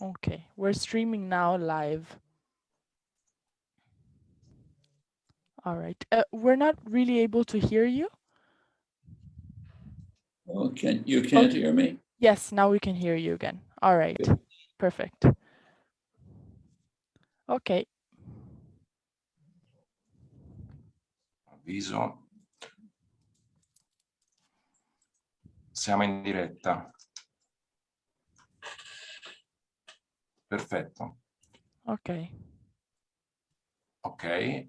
Okay, we're streaming now live. All right. We're not really able to hear you. Oh, you can't hear me? Yes, now we can hear you again. All right. Good. Perfect. Okay. Avviso. Siamo in diretta. Perfetto. Ok. Ok,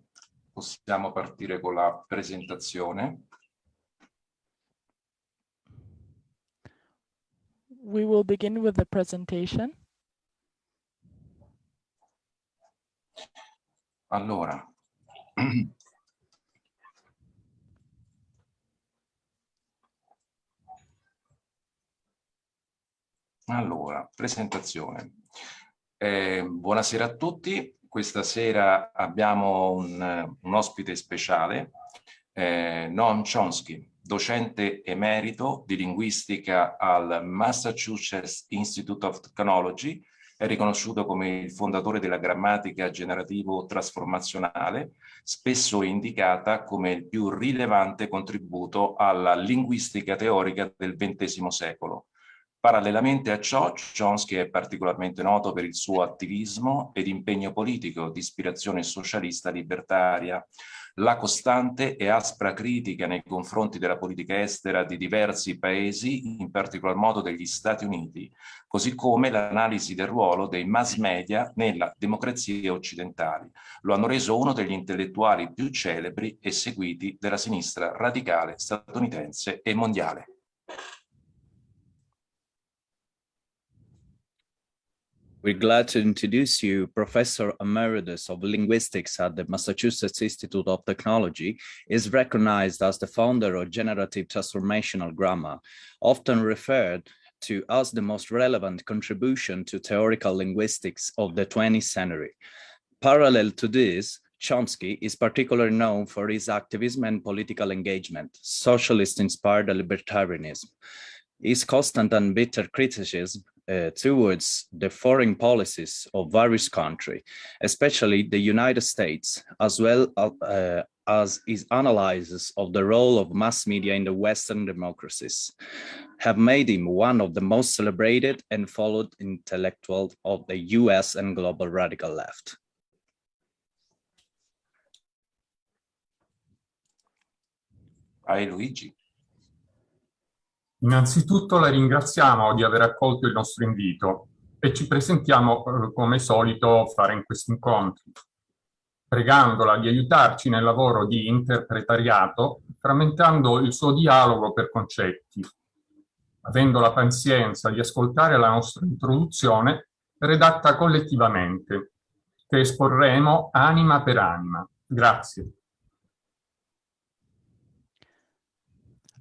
possiamo partire con la presentazione. We will begin with the presentation. Allora, presentazione. Buonasera a tutti. Questa sera abbiamo un ospite speciale, Noam Chomsky, docente emerito di linguistica al Massachusetts Institute of Technology. È riconosciuto come il fondatore della grammatica generativo-trasformazionale, spesso indicata come il più rilevante contributo alla linguistica teorica del XX secolo. Parallelamente a ciò, Chomsky è particolarmente noto per il suo attivismo ed impegno politico di ispirazione socialista libertaria, la costante e aspra critica nei confronti della politica estera di diversi paesi, in particolar modo degli Stati Uniti, così come l'analisi del ruolo dei mass media nella democrazia occidentali. Lo hanno reso uno degli intellettuali più celebri e seguiti della sinistra radicale statunitense e mondiale. We're glad to introduce you Professor Emeritus of Linguistics at the Massachusetts Institute of Technology, is recognized as the founder of generative transformational grammar, often referred to as the most relevant contribution to theoretical linguistics of the 20th century. Parallel to this, Chomsky is particularly known for his activism and political engagement, socialist-inspired libertarianism. His constant and bitter criticism towards the foreign policies of various countries, especially the United States, as well as his analysis of the role of mass media in the Western democracies, have made him one of the most celebrated and followed intellectuals of the US and global radical left. Vai Luigi. Innanzitutto la ringraziamo di aver accolto il nostro invito e ci presentiamo come solito fare in questi incontri, pregandola di aiutarci nel lavoro di interpretariato, frammentando il suo dialogo per concetti, avendo la pazienza di ascoltare la nostra introduzione redatta collettivamente, che esporremo anima per anima. Grazie.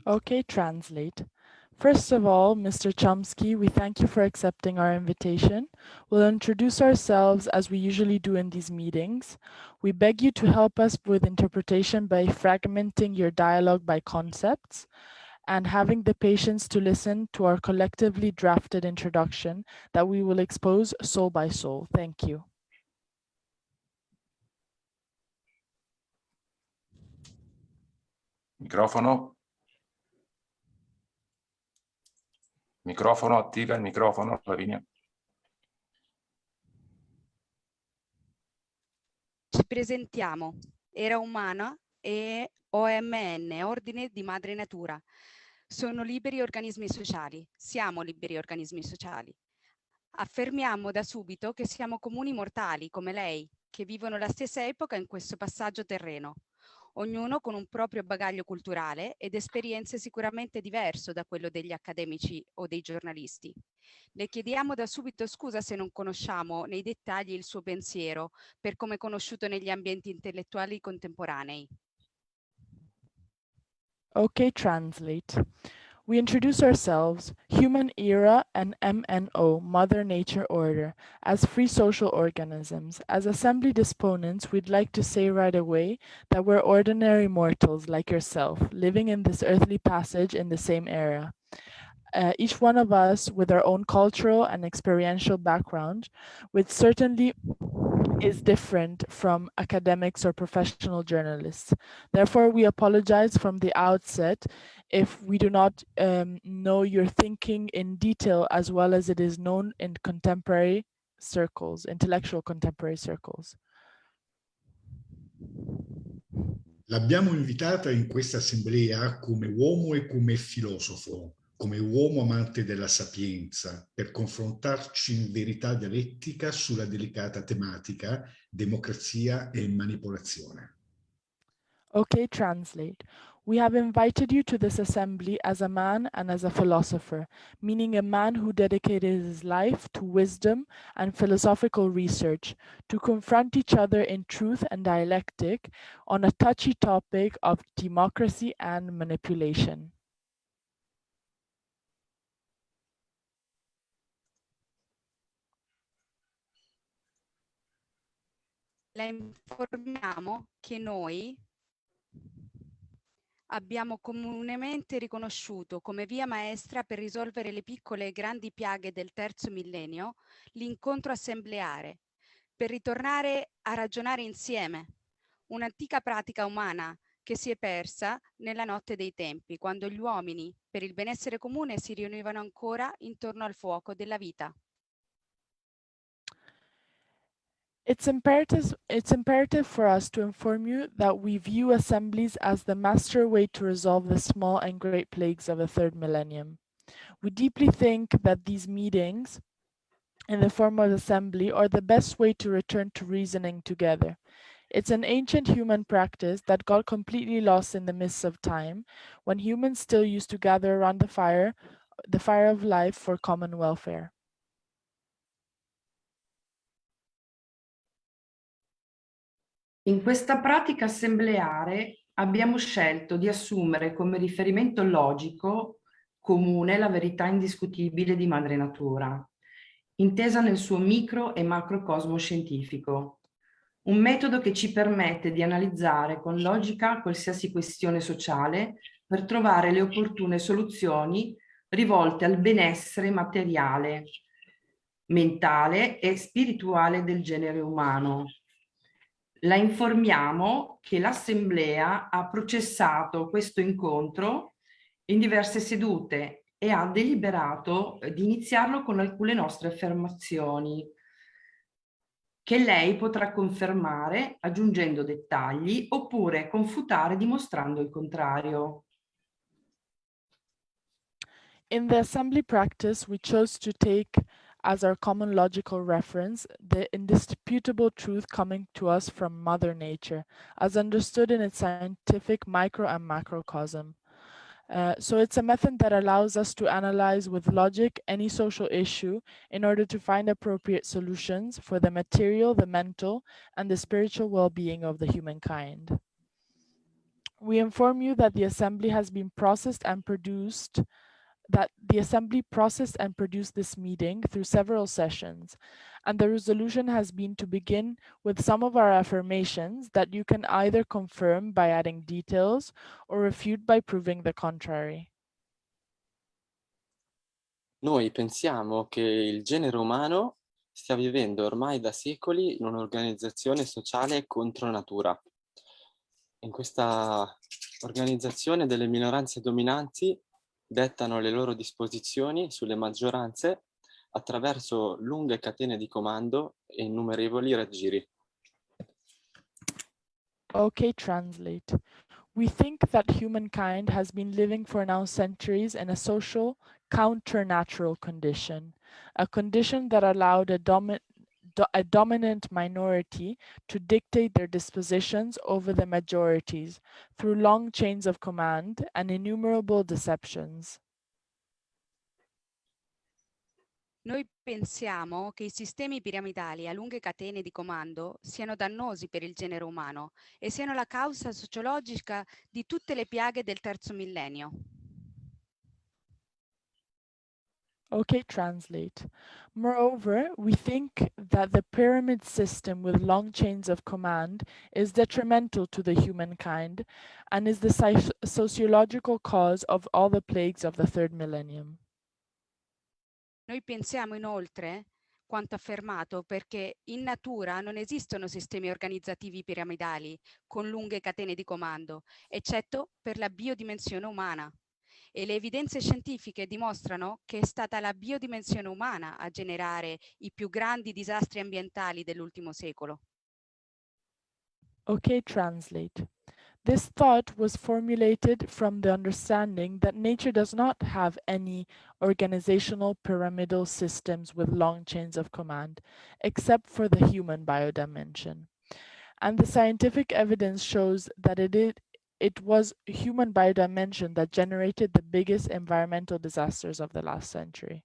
Okay, translate. First of all, Mr. Chomsky, we thank you for accepting our invitation. We'll introduce ourselves as we usually do in these meetings. We beg you to help us with interpretation by fragmenting your dialogue by concepts and having the patience to listen to our collectively drafted introduction that we will expose soul by soul. Thank you. Microfono. Microfono, attiva il microfono, Lavinia. Ci presentiamo. Era umana e OMN, Ordine di Madre Natura. Sono liberi organismi sociali. Siamo liberi organismi sociali. Affermiamo da subito che siamo comuni mortali, come lei, che vivono la stessa epoca in questo passaggio terreno. Ognuno con un proprio bagaglio culturale ed esperienze sicuramente diverso da quello degli accademici o dei giornalisti. Le chiediamo da subito scusa se non conosciamo nei dettagli il suo pensiero, per come è conosciuto negli ambienti intellettuali contemporanei. Okay, translate. We introduce ourselves, Human Era and MNO, Mother Nature Order, as free social organisms. As assembly disponents, we'd like to say right away that we're ordinary mortals like yourself, living in this earthly passage in the same era. each one of us with our own cultural and experiential background, which certainly is different from academics or professional journalists. Therefore, we apologize from the outset if we do not know your thinking in detail as well as it is known in contemporary circles, intellectual contemporary circles. L'abbiamo invitata in questa assemblea come uomo e come filosofo, come uomo amante della sapienza, per confrontarci in verità dialettica sulla delicata tematica democrazia e manipolazione. Okay, translate. We have invited you to this assembly as a man and as a philosopher, meaning a man who dedicated his life to wisdom and philosophical research, to confront each other in truth and dialectic on a touchy topic of democracy and manipulation. La informiamo che noi abbiamo comunemente riconosciuto come via maestra per risolvere le piccole e grandi piaghe del terzo millennio l'incontro assembleare, per ritornare a ragionare insieme, un'antica pratica umana che si è persa nella notte dei tempi, quando gli uomini, per il benessere comune, si riunivano ancora intorno al fuoco della vita. It's imperative for us to inform you that we view assemblies as the master way to resolve the small and great plagues of the third millennium. We deeply think that these meetings in the form of assembly are the best way to return to reasoning together. It's an ancient human practice that got completely lost in the mists of time, when humans still used to gather around the fire of life for common welfare. In questa pratica assembleare abbiamo scelto di assumere come riferimento logico comune la verità indiscutibile di madre natura, intesa nel suo micro e macrocosmo scientifico. Un metodo che ci permette di analizzare con logica qualsiasi questione sociale per trovare le opportune soluzioni rivolte al benessere materiale, mentale e spirituale del genere umano. La informiamo che l'Assemblea ha processato questo incontro in diverse sedute e ha deliberato di iniziarlo con alcune nostre affermazioni, che lei potrà confermare aggiungendo dettagli oppure confutare dimostrando il contrario. In the assembly practice, we chose to take as our common logical reference the indisputable truth coming to us from Mother Nature, as understood in its scientific micro and macrocosm. So it's a method that allows us to analyze with logic any social issue in order to find appropriate solutions for the material, the mental, and the spiritual well-being of the humankind. We inform you that the assembly has been processed and produced this meeting through several sessions, and the resolution has been to begin with some of our affirmations that you can either confirm by adding details or refute by proving the contrary. Noi pensiamo che il genere umano stia vivendo ormai da secoli in un'organizzazione sociale contro natura. In questa organizzazione delle minoranze dominanti dettano le loro disposizioni sulle maggioranze attraverso lunghe catene di comando e innumerevoli raggiri. Okay, translate. We think that humankind has been living for now centuries in a social counter-natural condition, a condition that allowed a dominant minority to dictate their dispositions over the majorities through long chains of command and innumerable deceptions. Noi pensiamo che i sistemi piramidali a lunghe catene di comando siano dannosi per il genere umano e siano la causa sociologica di tutte le piaghe del terzo millennio. Okay, translate. Moreover, we think that the pyramid system with long chains of command is detrimental to the humankind and is the sociological cause of all the plagues of the third millennium. Noi pensiamo inoltre quanto affermato perché in natura non esistono sistemi organizzativi piramidali con lunghe catene di comando, eccetto per la biodimensione umana. E le evidenze scientifiche dimostrano che è stata la biodimensione umana a generare i più grandi disastri ambientali dell'ultimo secolo. Okay, translate. This thought was formulated from the understanding that nature does not have any organizational pyramidal systems with long chains of command, except for the human biodimension. And the scientific evidence shows that it was human biodimension that generated the biggest environmental disasters of the last century.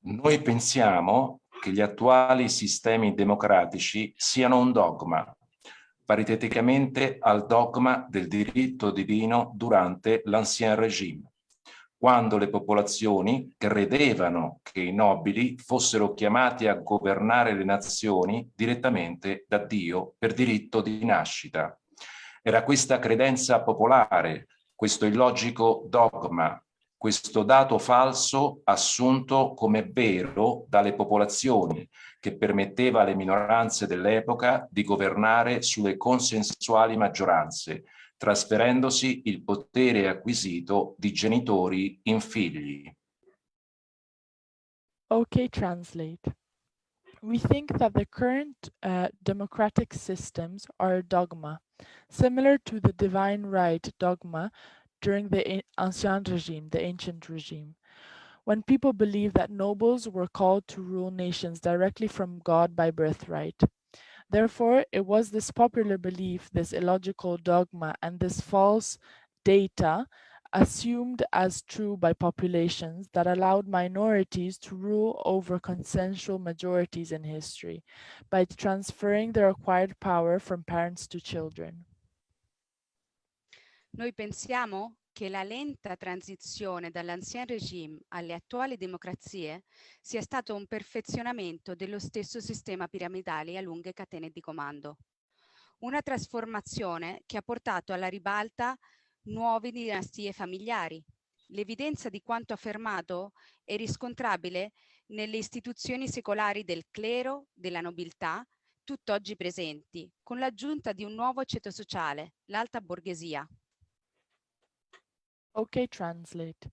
Noi pensiamo che gli attuali sistemi democratici siano un dogma, pariteticamente al dogma del diritto divino durante l'Ancien Régime, quando le popolazioni credevano che i nobili fossero chiamati a governare le nazioni direttamente da Dio per diritto di nascita. Era questa credenza popolare, questo illogico dogma, questo dato falso assunto come vero dalle popolazioni, che permetteva alle minoranze dell'epoca di governare sulle consensuali maggioranze, trasferendosi il potere acquisito di genitori in figli. Okay, translate. We think that the current democratic systems are a dogma, similar to the divine right dogma during the Ancien Régime, the ancient regime, when people believed that nobles were called to rule nations directly from God by birthright. Therefore, it was this popular belief, this illogical dogma, and this false data assumed as true by populations that allowed minorities to rule over consensual majorities in history by transferring their acquired power from parents to children. Noi pensiamo che la lenta transizione dall'Ancien Régime alle attuali democrazie sia stato un perfezionamento dello stesso sistema piramidale a lunghe catene di comando. Una trasformazione che ha portato alla ribalta nuove dinastie familiari. L'evidenza di quanto affermato è riscontrabile nelle istituzioni secolari del clero, della nobiltà, tutt'oggi presenti, con l'aggiunta di un nuovo ceto sociale, l'alta borghesia. Okay, translate.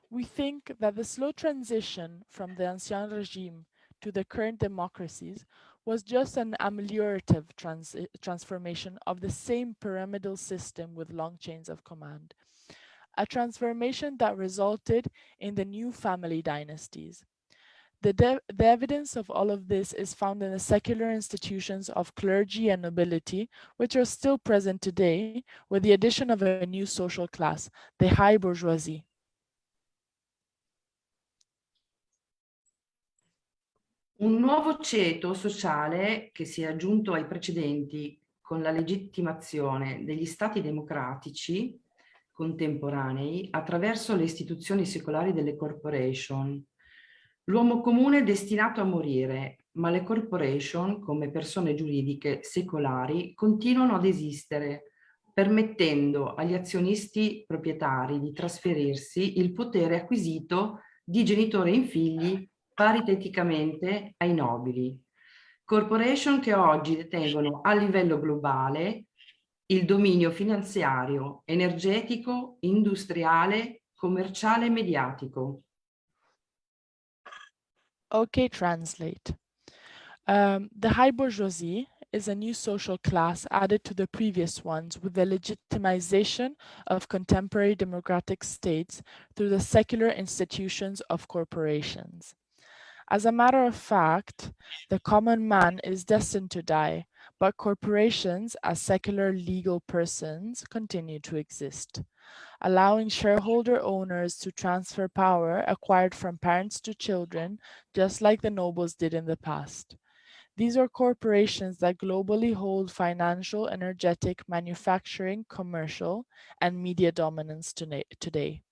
We think that the slow transition from the Ancien Régime to the current democracies was just an ameliorative transformation of the same pyramidal system with long chains of command. A transformation that resulted in the new family dynasties. The evidence of all of this is found in the secular institutions of clergy and nobility, which are still present today, with the addition of a new social class, the high bourgeoisie. Un nuovo ceto sociale che si è aggiunto ai precedenti con la legittimazione degli stati democratici contemporanei attraverso le istituzioni secolari delle corporation. L'uomo comune è destinato a morire, ma le corporation, come persone giuridiche secolari, continuano ad esistere, permettendo agli azionisti proprietari di trasferirsi il potere acquisito di genitore in figli pariteticamente ai nobili. Corporation che oggi detengono a livello globale il dominio finanziario, energetico, industriale, commerciale e mediatico. Okay, translate. The high bourgeoisie is a new social class added to the previous ones with the legitimization of contemporary democratic states through the secular institutions of corporations. As a matter of fact, the common man is destined to die, but corporations as secular legal persons continue to exist, allowing shareholder owners to transfer power acquired from parents to children, just like the nobles did in the past. These are corporations that globally hold financial, energetic, manufacturing, commercial, and media dominance today.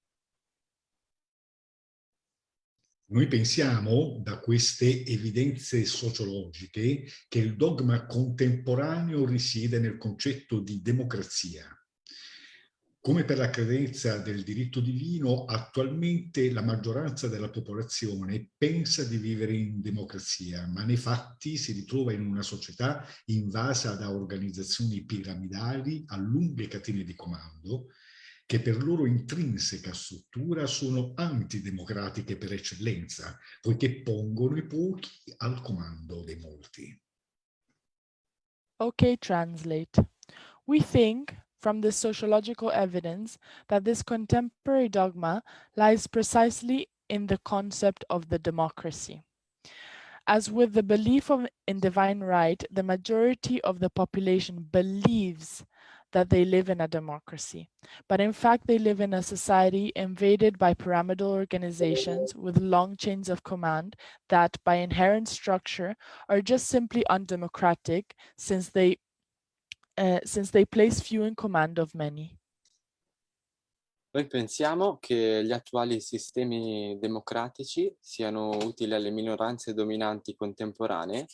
Noi pensiamo, da queste evidenze sociologiche, che il dogma contemporaneo risiede nel concetto di democrazia. Come per la credenza del diritto divino, attualmente la maggioranza della popolazione pensa di vivere in democrazia, ma nei fatti si ritrova in una società invasa da organizzazioni piramidali a lunghe catene di comando, che per loro intrinseca struttura sono antidemocratiche per eccellenza, poiché pongono i pochi al comando dei molti. Okay, translate. We think, from this sociological evidence, that this contemporary dogma lies precisely in the concept of the democracy. As with the belief in divine right, the majority of the population believes that they live in a democracy, but in fact they live in a society invaded by pyramidal organizations with long chains of command that, by inherent structure, are just simply undemocratic since they place few in command of many. Noi pensiamo che gli attuali sistemi democratici siano utili alle minoranze dominanti contemporanee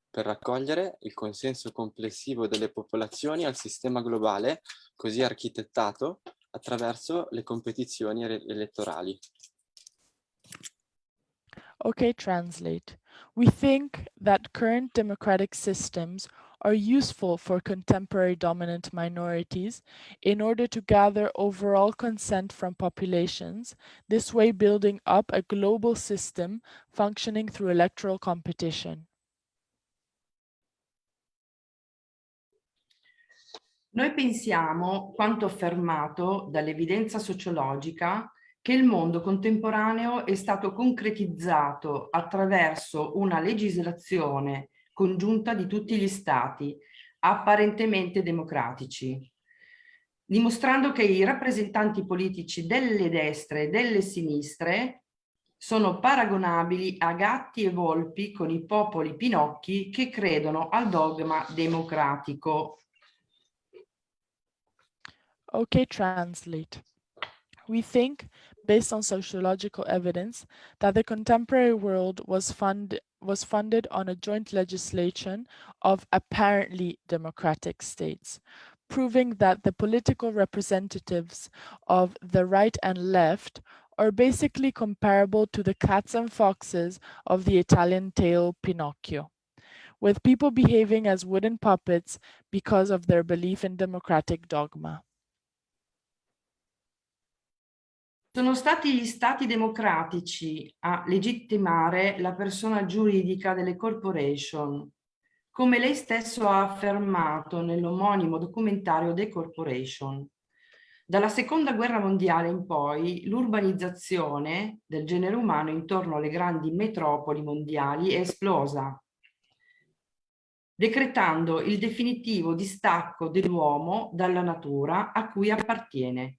per raccogliere il consenso complessivo delle popolazioni al sistema globale così architettato attraverso le competizioni elettorali. Okay, translate. We think that current democratic systems are useful for contemporary dominant minorities in order to gather overall consent from populations, this way building up a global system functioning through electoral competition. Noi pensiamo, quanto affermato dall'evidenza sociologica, che il mondo contemporaneo è stato concretizzato attraverso una legislazione congiunta di tutti gli stati, apparentemente democratici, dimostrando che i rappresentanti politici delle destre e delle sinistre sono paragonabili a gatti e volpi con i popoli pinocchi che credono al dogma democratico. Okay, translate. We think, based on sociological evidence, that the contemporary world was funded on a joint legislation of apparently democratic states, proving that the political representatives of the right and left are basically comparable to the cats and foxes of the Italian tale Pinocchio, with people behaving as wooden puppets because of their belief in democratic dogma. Sono stati gli stati democratici a legittimare la persona giuridica delle corporation, come lei stesso ha affermato nell'omonimo documentario The Corporation. Dalla seconda guerra mondiale in poi l'urbanizzazione del genere umano intorno alle grandi metropoli mondiali è esplosa, decretando il definitivo distacco dell'uomo dalla natura a cui appartiene,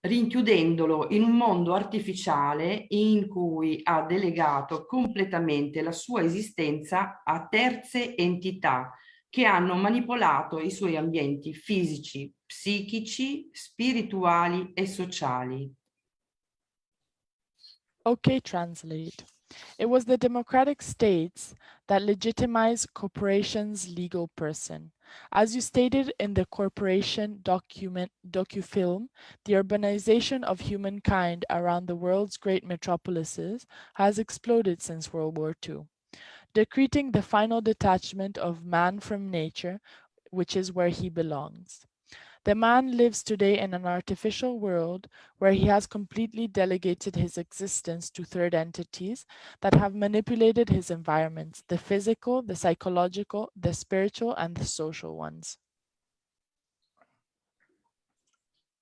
rinchiudendolo in un mondo artificiale in cui ha delegato completamente la sua esistenza a terze entità che hanno manipolato i suoi ambienti fisici, psichici, spirituali e sociali. Okay, translate. It was the democratic states that legitimized corporations' legal person. As you stated in the corporation docufilm, the urbanization of humankind around the world's great metropolises has exploded since World War II, decreting the final detachment of man from nature, which is where he belongs. The man lives today in an artificial world where he has completely delegated his existence to third entities that have manipulated his environments, the physical, the psychological, the spiritual, and the social ones.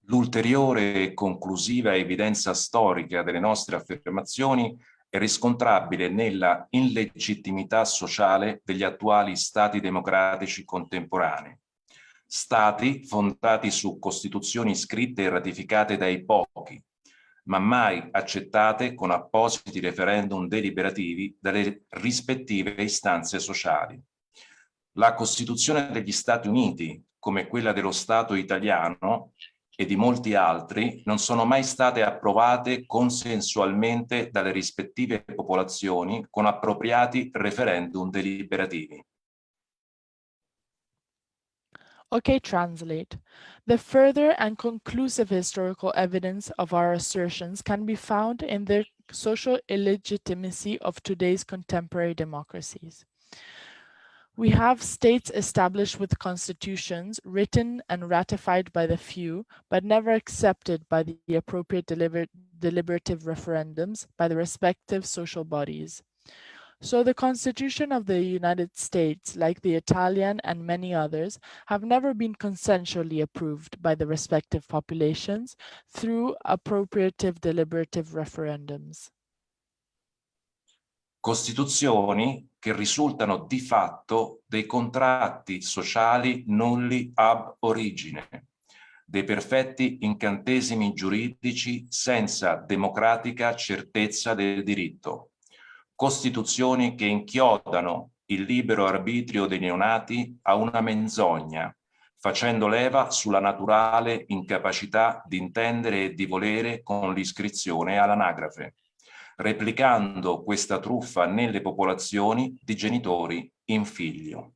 L'ulteriore e conclusiva evidenza storica delle nostre affermazioni è riscontrabile nella illegittimità sociale degli attuali stati democratici contemporanei. Stati fondati su costituzioni scritte e ratificate dai pochi, ma mai accettate con appositi referendum deliberativi dalle rispettive istanze sociali. La Costituzione degli Stati Uniti, come quella dello Stato italiano e di molti altri, non sono mai state approvate consensualmente dalle rispettive popolazioni con appropriati referendum deliberativi. Okay, translate. The further and conclusive historical evidence of our assertions can be found in the social illegitimacy of today's contemporary democracies. We have states established with constitutions written and ratified by the few, but never accepted by the appropriate deliberative referendums by the respective social bodies. So the Constitution of the United States, like the Italian and many others, have never been consensually approved by the respective populations through appropriative deliberative referendums. Costituzioni che risultano di fatto dei contratti sociali nulli ab origine, dei perfetti incantesimi giuridici senza democratica certezza del diritto. Costituzioni che inchiodano il libero arbitrio dei neonati a una menzogna, facendo leva sulla naturale incapacità di intendere e di volere con l'iscrizione all'anagrafe, replicando questa truffa nelle popolazioni di genitori in figlio.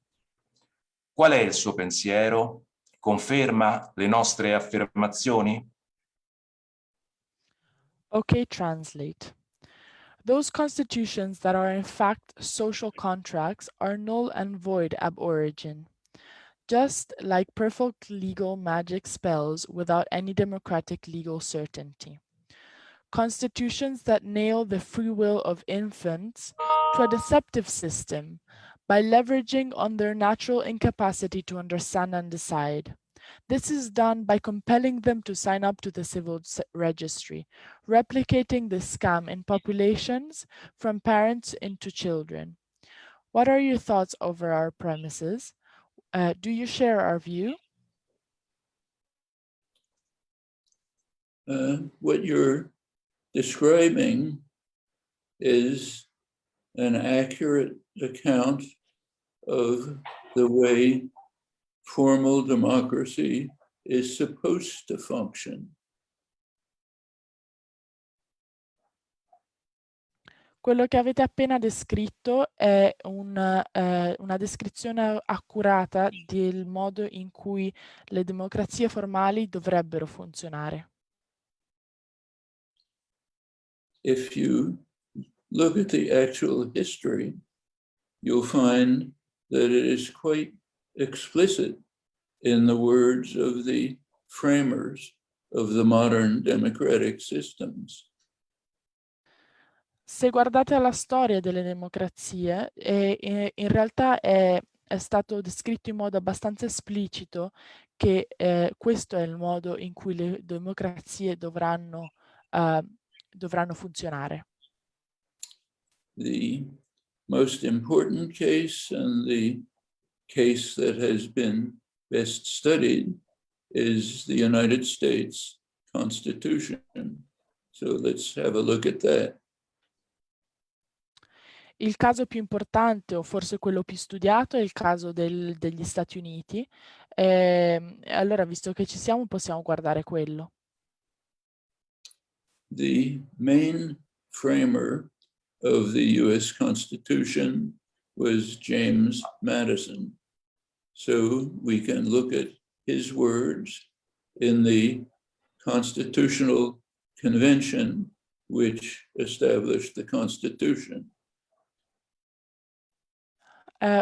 Qual è il suo pensiero? Conferma le nostre affermazioni? Okay, translate. Those constitutions that are in fact social contracts are null and void ab origin, just like perfect legal magic spells without any democratic legal certainty. Constitutions that nail the free will of infants to a deceptive system by leveraging on their natural incapacity to understand and decide. This is done by compelling them to sign up to the civil registry, replicating this scam in populations from parents into children. What are your thoughts over our premises? Do you share our view? What you're describing is an accurate account of the way formal democracy is supposed to function. Quello che avete appena descritto è una descrizione accurata del modo in cui le democrazie formali dovrebbero funzionare. If you look at the actual history, you'll find that it is quite explicit in the words of the framers of the modern democratic systems. Se guardate alla storia delle democrazie, in realtà è stato descritto in modo abbastanza esplicito che questo è il modo in cui le democrazie dovranno funzionare. The most important case and the case that has been best studied is the United States Constitution. So let's have a look at that. Il caso più importante, o forse quello più studiato, è il caso degli Stati Uniti. Allora, visto che ci siamo, possiamo guardare quello. The main framer of the US Constitution was James Madison. So we can look at his words in the Constitutional Convention, which established the Constitution.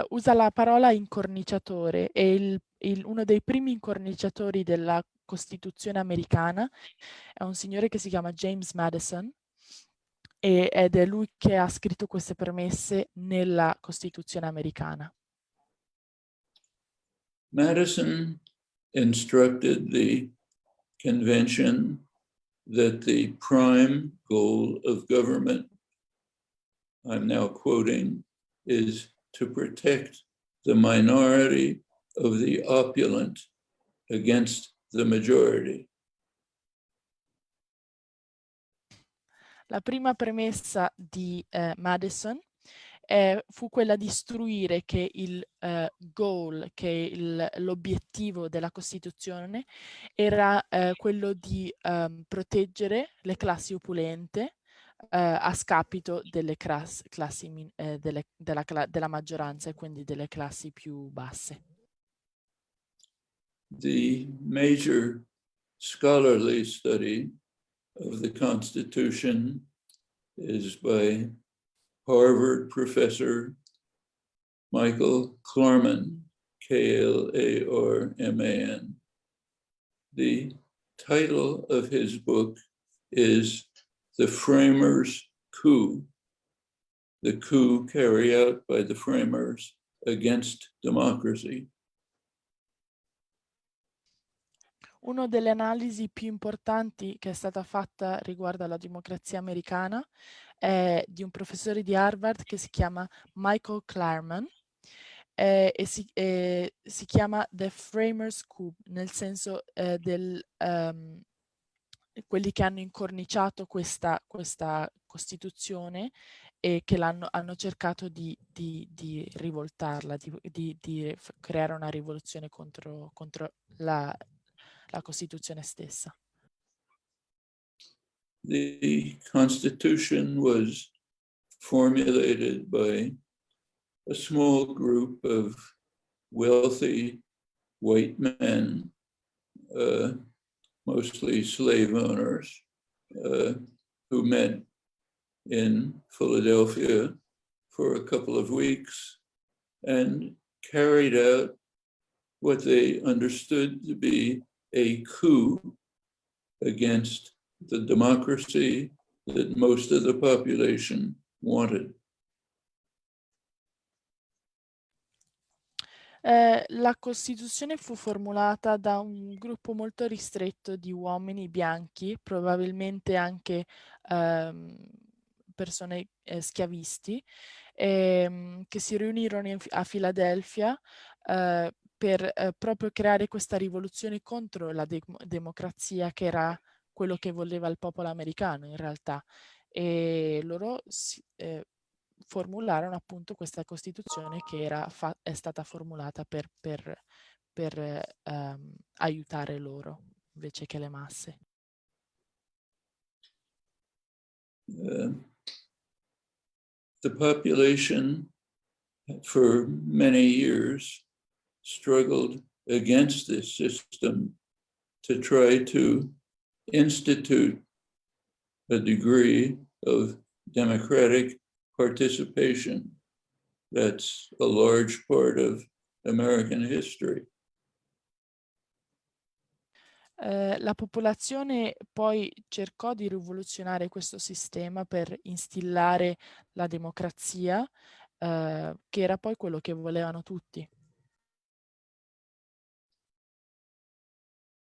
Usa la parola incorniciatore e uno dei primi incorniciatori della Costituzione americana è un signore che si chiama James Madison ed è lui che ha scritto queste premesse nella Costituzione americana. Madison instructed the convention that the prime goal of government, I'm now quoting, is to protect the minority of the opulent against the majority. La prima premessa di Madison fu quella di istruire che il goal, che l'obiettivo della Costituzione era quello di proteggere le classi opulente a scapito delle della maggioranza e quindi delle classi più basse. The major scholarly study of the Constitution is by Harvard professor Michael Klarman, Klarman. The title of his book is The Framers' Coup, the coup carried out by the framers against democracy. Una delle analisi più importanti che è stata fatta riguardo alla democrazia americana è di un professore di Harvard che si chiama Michael Klarman e si chiama The Framers' Coup, nel senso quelli che hanno incorniciato questa Costituzione e che hanno cercato di rivoltarla, di creare una rivoluzione contro la Costituzione stessa. The Constitution was formulated by a small group of wealthy white men, mostly slave owners, who met in Philadelphia for a couple of weeks and carried out what they understood to be a coup against the democracy that most of the population wanted. La Costituzione fu formulata da un gruppo molto ristretto di uomini bianchi, probabilmente anche persone schiavisti, che si riunirono a Filadelfia per proprio creare questa rivoluzione contro la democrazia, che era quello che voleva il popolo americano in realtà. E loro formularono appunto questa Costituzione che è stata formulata per aiutare loro invece che le masse. The population for many years struggled against this system to try to institute a degree of democratic participation. That's a large part of American history. La popolazione poi cercò di rivoluzionare questo sistema per instillare la democrazia, che era poi quello che volevano tutti.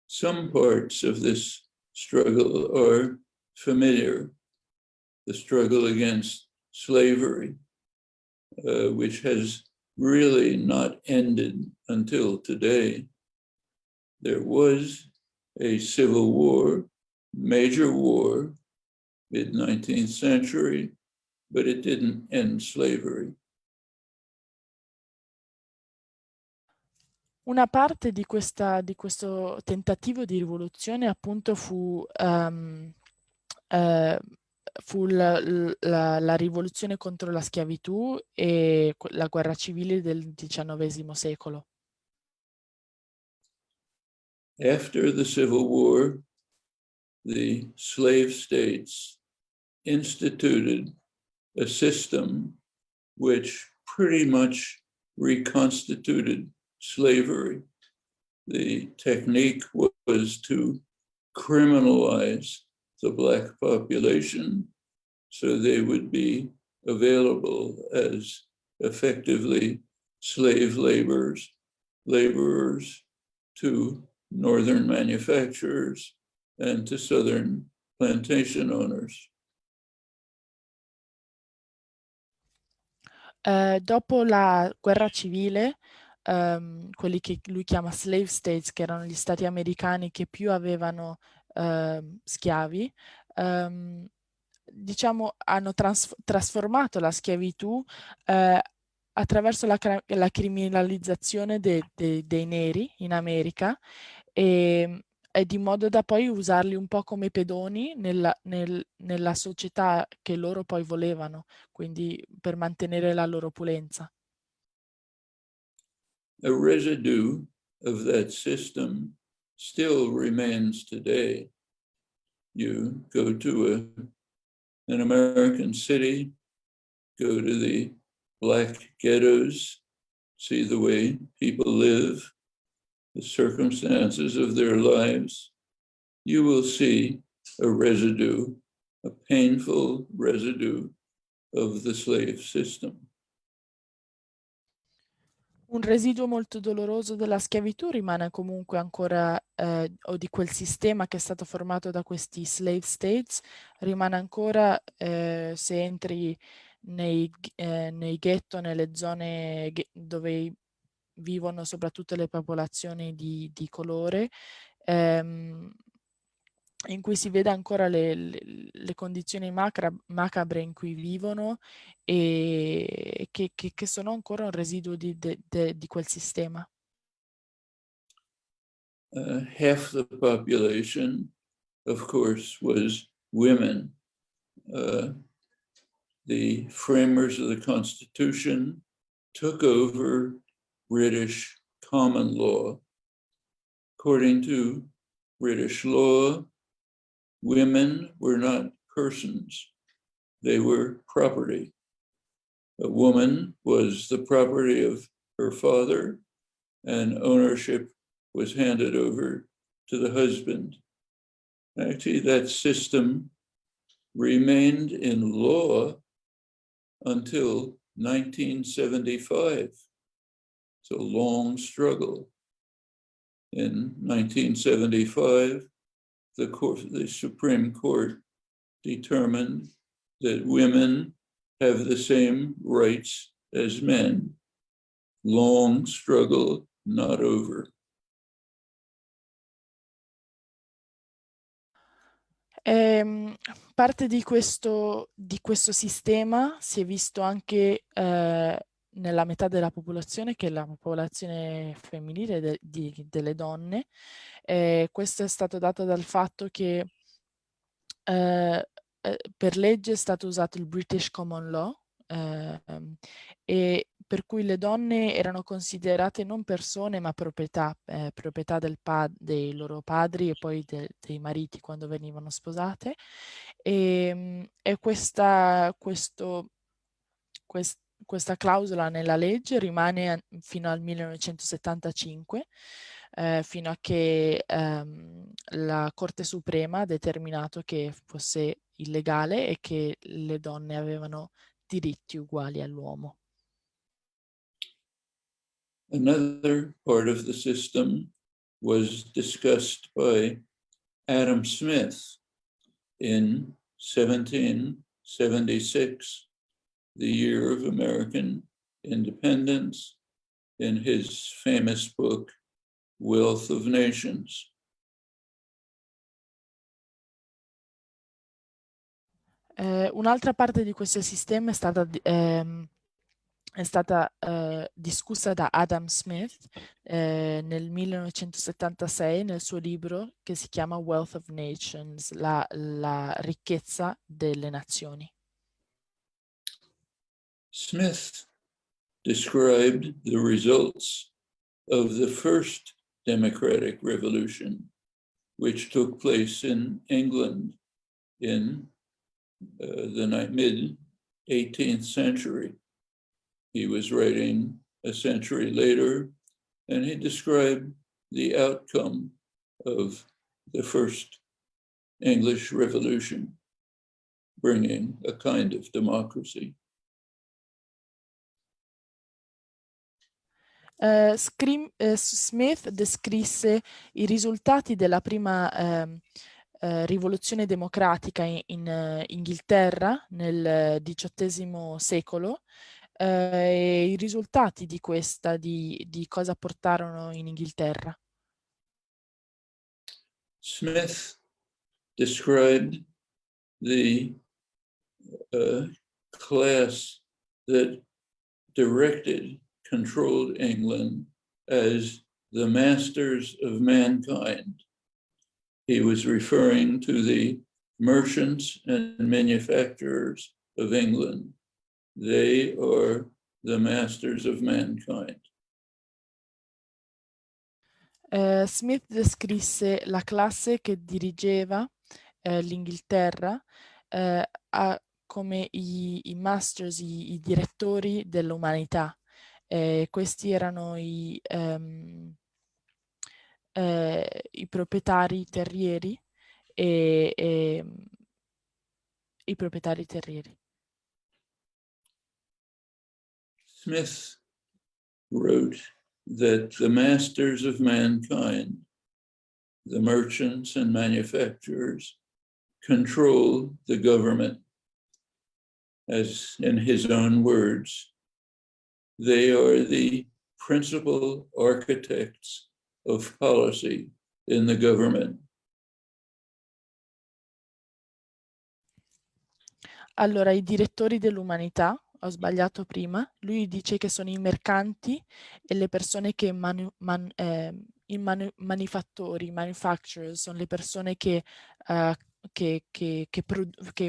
Some parts of this struggle are familiar. The struggle against slavery, which has really not ended until today. There was a civil war, major war, mid-19th century, but it didn't end slavery. Una parte di questo tentativo di rivoluzione appunto fu la rivoluzione contro la schiavitù e la guerra civile del XIX secolo. After the Civil War, the slave states instituted a system which pretty much reconstituted slavery. The technique was to criminalize the Black population so they would be available as effectively slave laborers to northern manufacturers and to southern plantation owners. Dopo la guerra civile, quelli che lui chiama slave states, che erano gli stati americani che più avevano schiavi, diciamo hanno trasformato la schiavitù attraverso la criminalizzazione dei neri in America e di modo da poi usarli un po' come pedoni nella società che loro poi volevano, quindi per mantenere la loro opulenza. A residue of that system still remains today. You go to an American city, go to the Black ghettos, see the way people live, the circumstances of their lives, you will see a residue, a painful residue of the slave system. Un residuo molto doloroso della schiavitù rimane comunque ancora, o di quel sistema che è stato formato da questi slave states, rimane ancora, se entri nei ghetto, nelle zone dove vivono soprattutto le popolazioni di colore, in cui si vede ancora le condizioni macabre in cui vivono e che sono ancora un residuo di quel sistema. Half the population, of course, was women. The framers of the Constitution took over British common law. According to British law, women were not persons, they were property. A woman was the property of her father, and ownership was handed over to the husband. Actually, that system remained in law until 1975. It's a long struggle. In 1975, the Supreme Court determined that women have the same rights as men. Long struggle, not over. Parte di questo sistema si è visto anche nella metà della popolazione, che è la popolazione femminile delle donne. Questo è stato dato dal fatto che per legge è stato usato il British Common Law, e per cui le donne erano considerate non persone ma proprietà dei loro padri e poi dei mariti quando venivano sposate, e questa clausola nella legge rimane fino al 1975, fino a che la Corte Suprema ha determinato che fosse illegale e che le donne avevano diritti uguali all'uomo. Another part of the system was discussed by Adam Smith in 1776, the year of American independence, in his famous book, Wealth of Nations. Un'altra parte di questo sistema è stata discussa da Adam Smith nel 1976 nel suo libro che si chiama Wealth of Nations, la ricchezza delle nazioni. Smith described the results of the first democratic revolution, which took place in England in the mid-18th century. He was writing a century later, and he described the outcome of the first English Revolution, bringing a kind of democracy. Smith descrisse i risultati della prima rivoluzione democratica in Inghilterra nel XVIII secolo, e i risultati di questa, di cosa portarono in Inghilterra. Smith described the class that controlled England as the masters of mankind. He was referring to the merchants and manufacturers of England. They are the masters of mankind. Smith descrisse la classe che dirigeva l'Inghilterra come i masters, i direttori dell'umanità. Questi erano i proprietari terrieri e i proprietari terrieri. Smith wrote that the masters of mankind, the merchants and manufacturers, control the government. As in his own words, they are the principal architects of policy in the government. Allora, i direttori dell'umanità, ho sbagliato prima, lui dice che sono i mercanti e le persone che manifattori, manufacturers, sono le persone che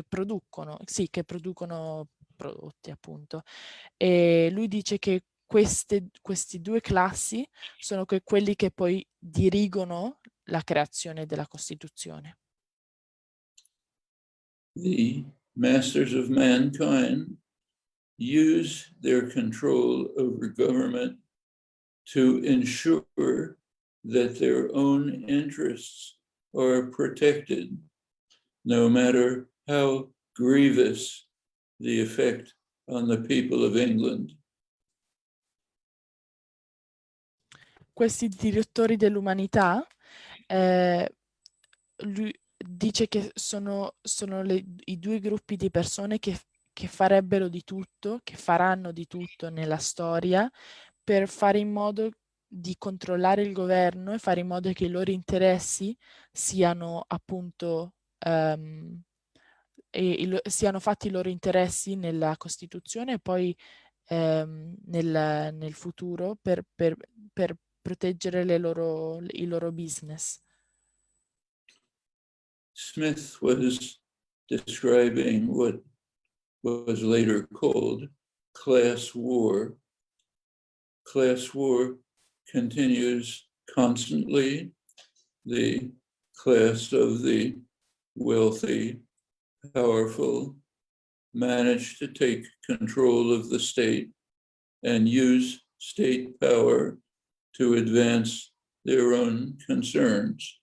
producono, sì, che producono prodotti, appunto. E lui dice che questi due classi sono quelli che poi dirigono la creazione della Costituzione. The masters of mankind use their control over government to ensure that their own interests are protected, no matter how grievous the effect on the people of England. Questi direttori dell'umanità, lui dice che sono i due gruppi di persone che farebbero di tutto, che faranno di tutto nella storia per fare in modo di controllare il governo e fare in modo che i loro interessi siano appunto siano fatti i loro interessi nella Costituzione e poi nel futuro per proteggere i loro business. Smith was describing what was later called class war. Class war continues constantly. The class of the wealthy, powerful, manage to take control of the state and use state power to advance their own concerns.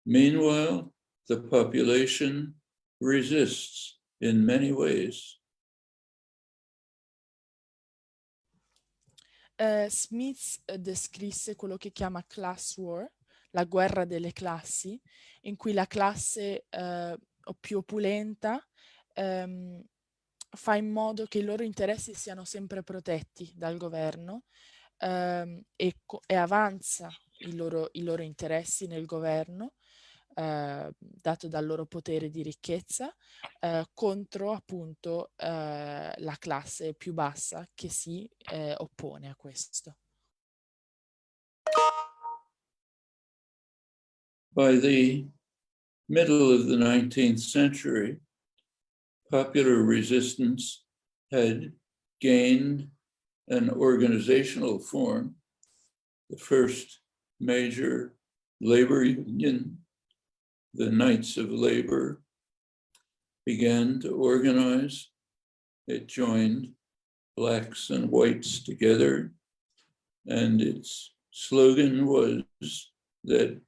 Meanwhile, the population resists in many ways. Smith descrisse quello che chiama class war, la guerra delle classi, in cui la classe più opulenta fa in modo che i loro interessi siano sempre protetti dal governo e avanza i loro interessi nel governo, dato dal loro potere di ricchezza, contro appunto la classe più bassa che si oppone a questo. By the middle of the 19th century, popular resistance had gained an organizational form. The first major labor union, the Knights of Labor, began to organize. It joined blacks and whites together, and its slogan was that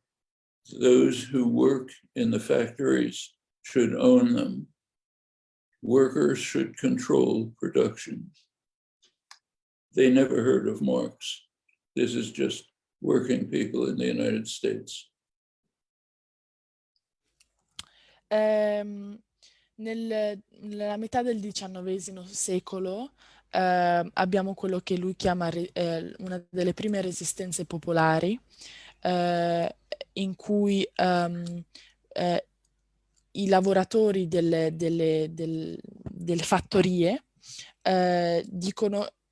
those who work in the factories should own them. Workers should control production. They never heard of Marx. This is just working people in the United States. Nella metà del XIX secolo abbiamo quello che lui chiama una delle prime resistenze popolari, in cui i lavoratori delle fattorie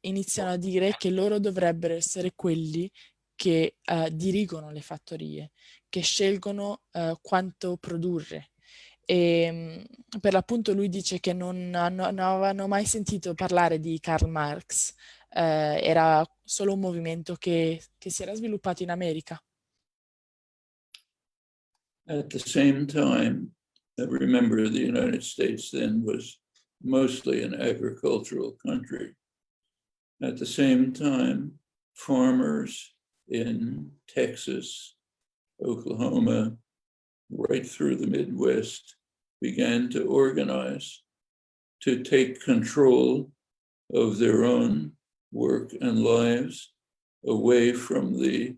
iniziano a dire che loro dovrebbero essere quelli che dirigono le fattorie, che scelgono quanto produrre. E per l'appunto lui dice che non avevano mai sentito parlare di Karl Marx, era solo un movimento che si era sviluppato in America. At the same time, remember the United States then was mostly an agricultural country. At the same time, farmers in Texas, Oklahoma, right through the Midwest, began to organize to take control of their own work and lives away from the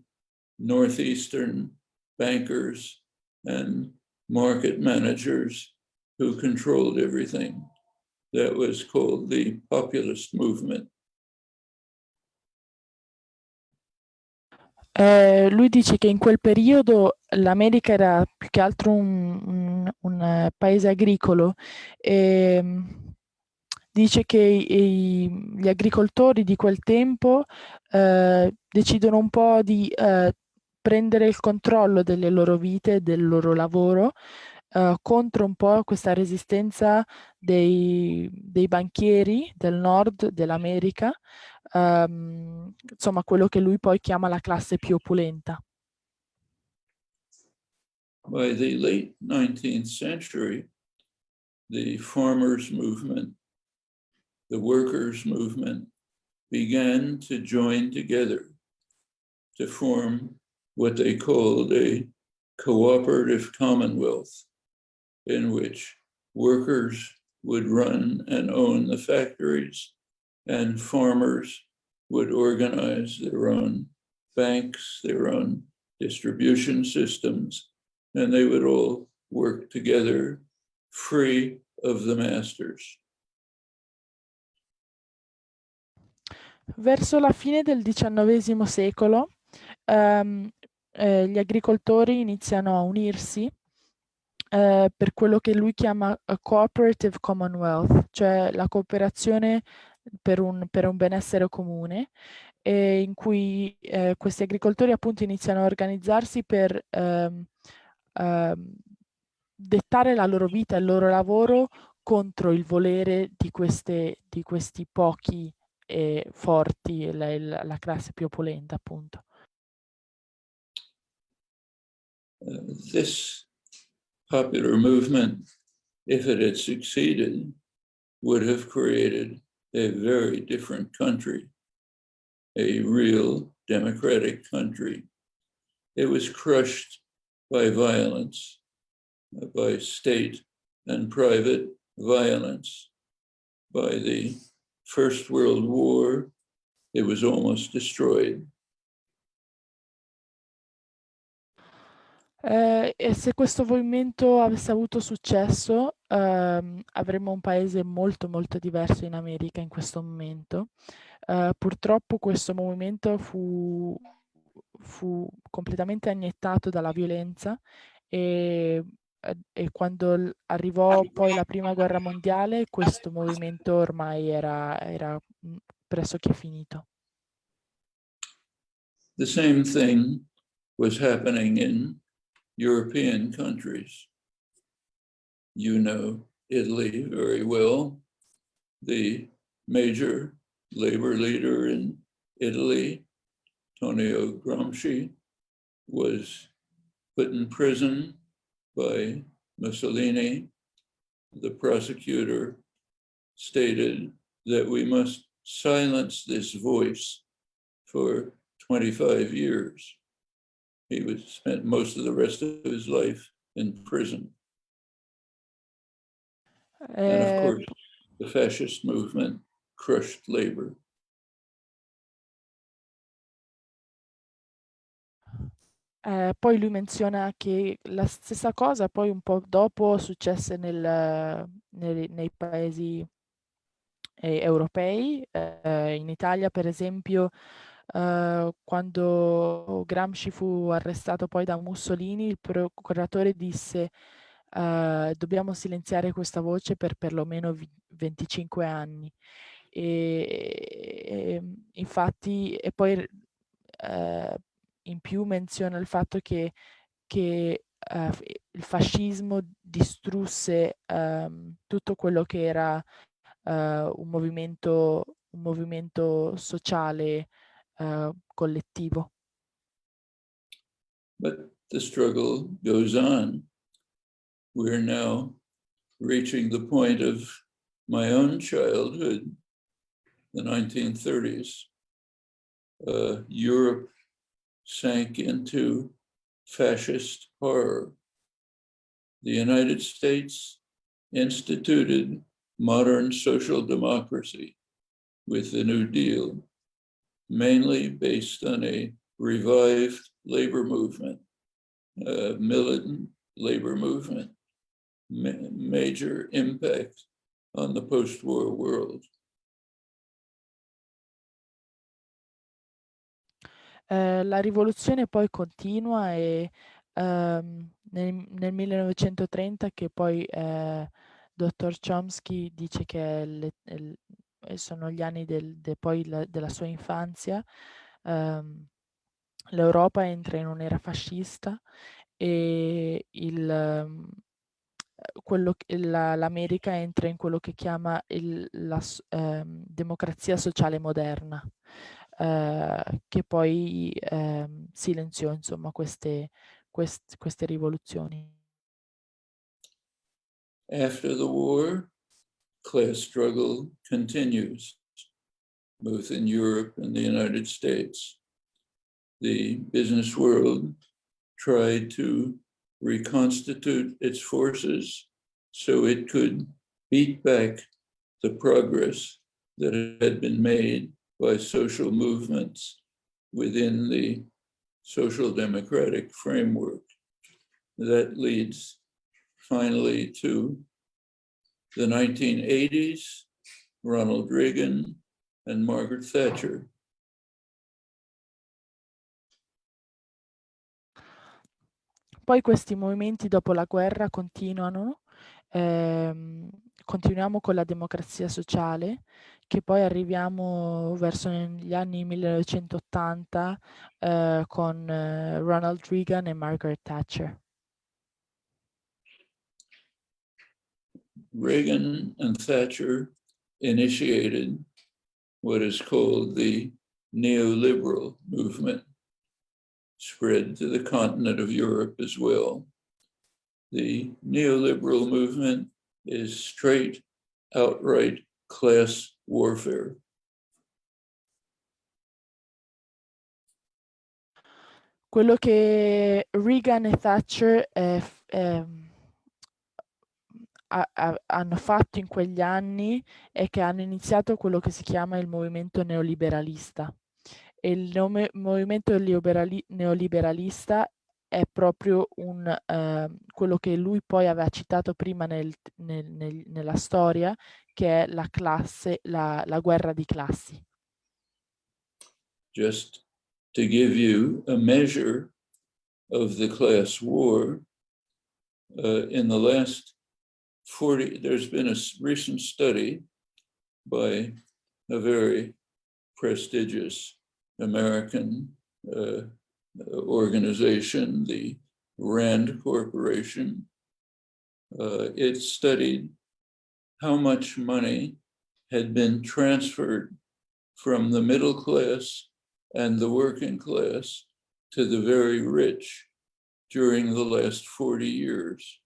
Northeastern bankers and market managers who controlled everything. That was called the populist movement. Lui dice che in quel periodo l'America era più che altro un paese agricolo e dice che gli agricoltori di quel tempo decidono un po' di prendere il controllo delle loro vite, del loro lavoro, contro un po' questa resistenza dei banchieri del nord dell'America, insomma quello che lui poi chiama la classe più opulenta. By the late 19th century, the farmers' movement, the workers' movement began to join together to form what they called a cooperative commonwealth, in which workers would run and own the factories and farmers would organize their own banks, their own distribution systems, and they would all work together free of the masters. Verso la fine del XIX secolo gli agricoltori iniziano a unirsi per quello che lui chiama a cooperative commonwealth, cioè la cooperazione per un benessere comune, e in cui questi agricoltori appunto iniziano a organizzarsi per dettare la loro vita e il loro lavoro contro il volere di questi pochi e forti, la classe più opulenta appunto. This popular movement, if it had succeeded, would have created a very different country, a real democratic country. It was crushed by violence, by state and private violence. By the First World War, it was almost destroyed. E se questo movimento avesse avuto successo, avremmo un paese molto molto diverso in America in questo momento. Purtroppo questo movimento fu completamente annientato dalla violenza e quando arrivò poi la Prima Guerra Mondiale, questo movimento ormai era pressoché finito. The same thing was happening in European countries. You know Italy very well. The major labor leader in Italy, Antonio Gramsci, was put in prison by Mussolini. The prosecutor stated that we must silence this voice for 25 years. He spent most of the rest of his life in prison. And of course, the fascist movement crushed labor. Poi lui menziona che la stessa cosa poi un po' dopo successe nei paesi europei. In Italia, per esempio, quando Gramsci fu arrestato poi da Mussolini, il procuratore disse dobbiamo silenziare questa voce per perlomeno 25 anni. Infatti, e poi in più menziona il fatto che il fascismo distrusse tutto quello che era un movimento sociale collettivo. But the struggle goes on. We're now reaching the point of my own childhood, the 1930s. Europe sank into fascist horror. The United States instituted modern social democracy with the New Deal, mainly based on a revived labor movement, militant labor movement, major impact on the post-war world. La rivoluzione poi continua e nel 1930, che poi Dr. Chomsky dice che sono gli anni della sua infanzia, l'Europa entra in un'era fascista e l'America entra in quello che chiama la democrazia sociale moderna, che poi silenziò insomma queste rivoluzioni. After the war, class struggle continues, both in Europe and the United States. The business world tried to reconstitute its forces so it could beat back the progress that had been made by social movements within the social democratic framework. That leads finally to the 1980s, Ronald Reagan and Margaret Thatcher. Poi questi movimenti dopo la guerra continuano, continuiamo con la democrazia sociale, che poi arriviamo verso gli anni 1980 con Ronald Reagan e Margaret Thatcher. Reagan and Thatcher initiated what is called the neoliberal movement, spread to the continent of Europe as well. The neoliberal movement is straight, outright class warfare. Quello che Reagan e Thatcher hanno fatto in quegli anni è che hanno iniziato quello che si chiama il movimento neoliberalista. E il movimento neoliberalista è proprio quello che lui poi aveva citato prima nella storia, che è la guerra di classi. Just to give you a measure of the class war, in the last 40, there's been a recent study by a very prestigious American organization, the Rand Corporation. It studied how much money had been transferred from the middle class and the working class to the very rich during the last 40 years,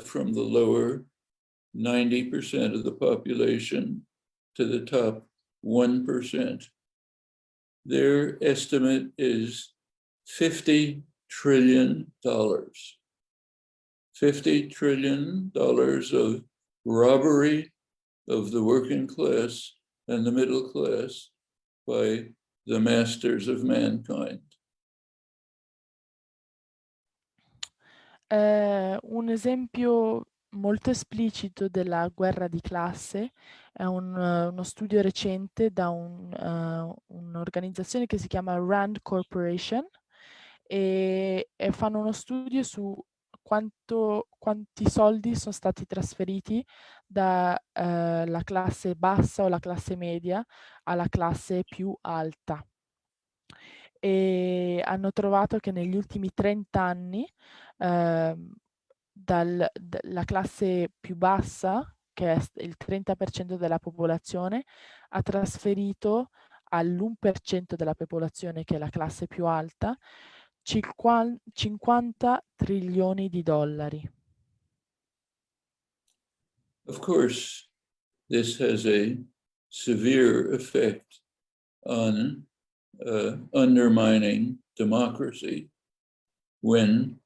from the lower 90% of the population to the top 1%. Their estimate is $50 trillion. $50 trillion of robbery of the working class and the middle class by the masters of mankind. Un esempio molto esplicito della guerra di classe è uno studio recente da un'organizzazione che si chiama Rand Corporation e fanno uno studio su quanti soldi sono stati trasferiti dalla classe bassa o la classe media alla classe più alta. E hanno trovato che negli ultimi 30 anni dalla classe più bassa, che è il 30% della popolazione, ha trasferito all'1% della popolazione, che è la classe più alta, 50 trilioni di dollari. Of course, this has a severe effect on undermining democracy when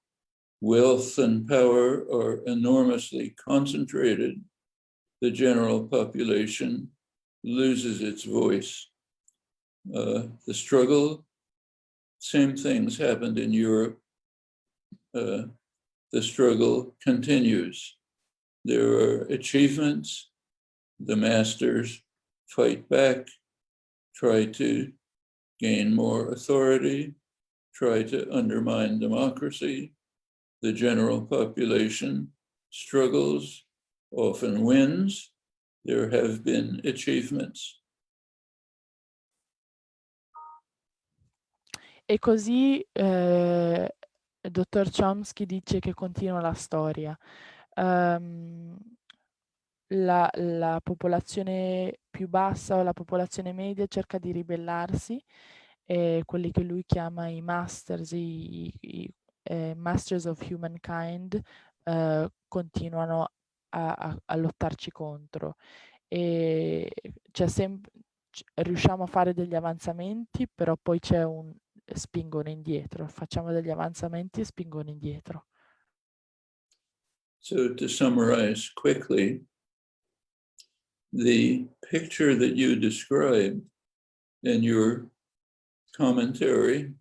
wealth and power are enormously concentrated. The general population loses its voice. The struggle, same things happened in Europe. The struggle continues. There are achievements. The masters fight back, try to gain more authority, try to undermine democracy. The general population struggles, often wins. There have been achievements. E così il dottor Chomsky dice che continua la storia. La popolazione più bassa o la popolazione media cerca di ribellarsi, e quelli che lui chiama i masters, masters of humankind, continuano a lottarci contro. E riusciamo a fare degli avanzamenti, però poi spingono indietro, facciamo degli avanzamenti e spingono indietro. So to summarize quickly, the picture that you described in your commentary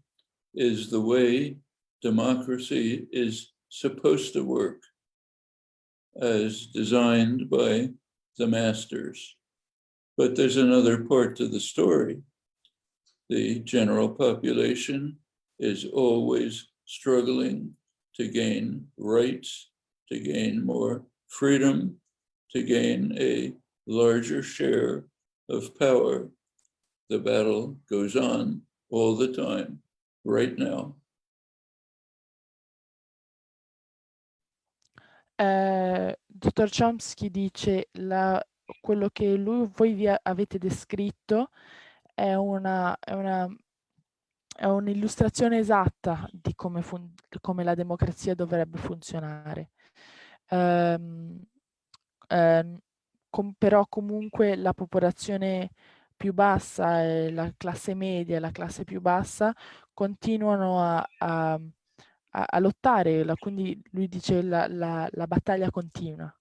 is the way democracy is supposed to work, as designed by the masters. But there's another part to the story. The general population is always struggling to gain rights, to gain more freedom, to gain a larger share of power. The battle goes on all the time, right now. Dottor Chomsky dice quello che voi avete descritto è un'illustrazione esatta di come la democrazia dovrebbe funzionare. Però comunque la popolazione più bassa e la classe media e la classe più bassa continuano a lottare, quindi lui dice la battaglia continua.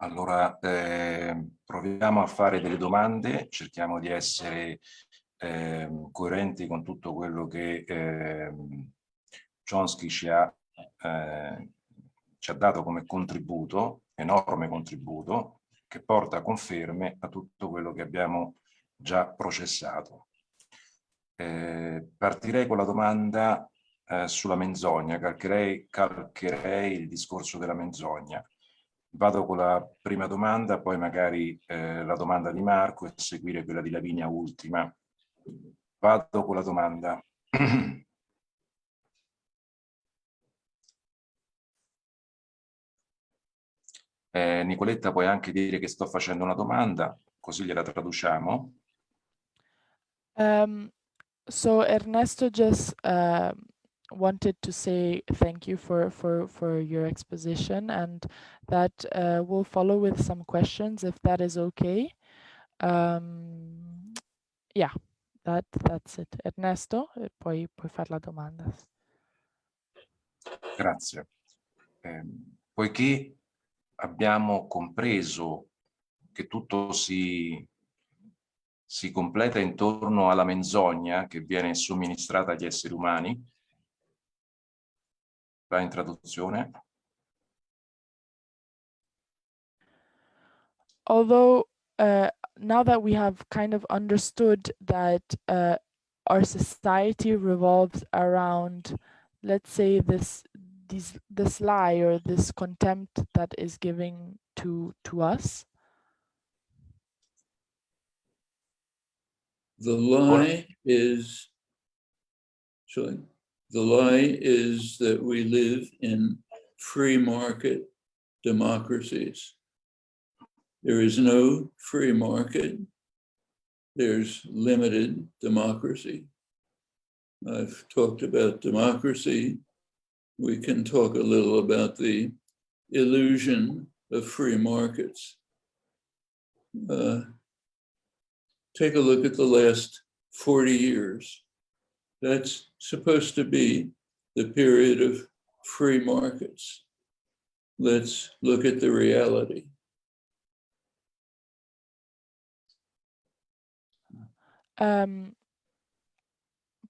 Allora, proviamo a fare delle domande, cerchiamo di essere coerenti con tutto quello che Chomsky ci ha dato come contributo, enorme contributo, che porta conferme a tutto quello che abbiamo già processato. Partirei con la domanda sulla menzogna, calcherei il discorso della menzogna. Vado con la prima domanda, poi magari la domanda di Marco e seguire quella di Lavinia ultima. Vado con la domanda. Nicoletta, puoi anche dire che sto facendo una domanda, così gliela traduciamo. So Ernesto just wanted to say thank you for your exposition, and that we'll follow with some questions if that is okay. Yeah, that's it. Ernesto, puoi fare la domanda. Grazie. Poiché abbiamo compreso che tutto si completa intorno alla menzogna che viene somministrata agli esseri umani, va in traduzione. Although now that we have kind of understood that our society revolves around, let's say, this lie or this contempt that is given to us. The lie is that we live in free market democracies. There is no free market there's limited democracy. I've talked about democracy. We can talk a little about the illusion of free markets. Take a look at the last 40 years. That's supposed to be the period of free markets. Let's look at the reality.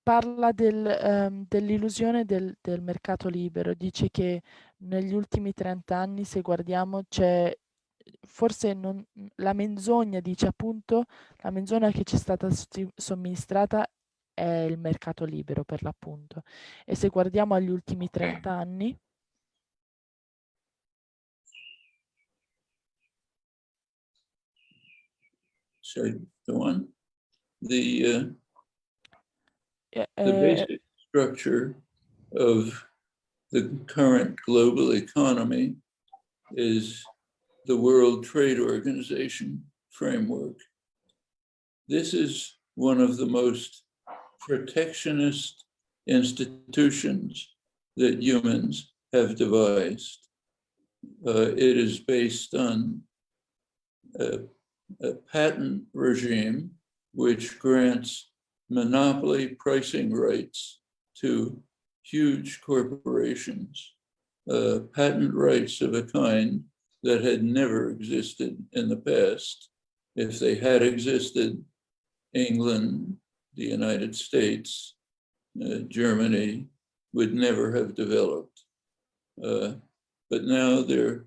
Parla dell'illusione del mercato libero, dice che negli ultimi 30 anni, se guardiamo, c'è forse la menzogna, dice appunto, la menzogna che ci è stata somministrata è il mercato libero per l'appunto. E se guardiamo agli ultimi 30 anni... So, go on. The basic structure of the current global economy is the World Trade Organization framework. This is one of the most protectionist institutions that humans have devised. It is based on a patent regime which grants monopoly pricing rights to huge corporations, patent rights of a kind that had never existed in the past. If they had existed, England, the United States, Germany would never have developed. But now they're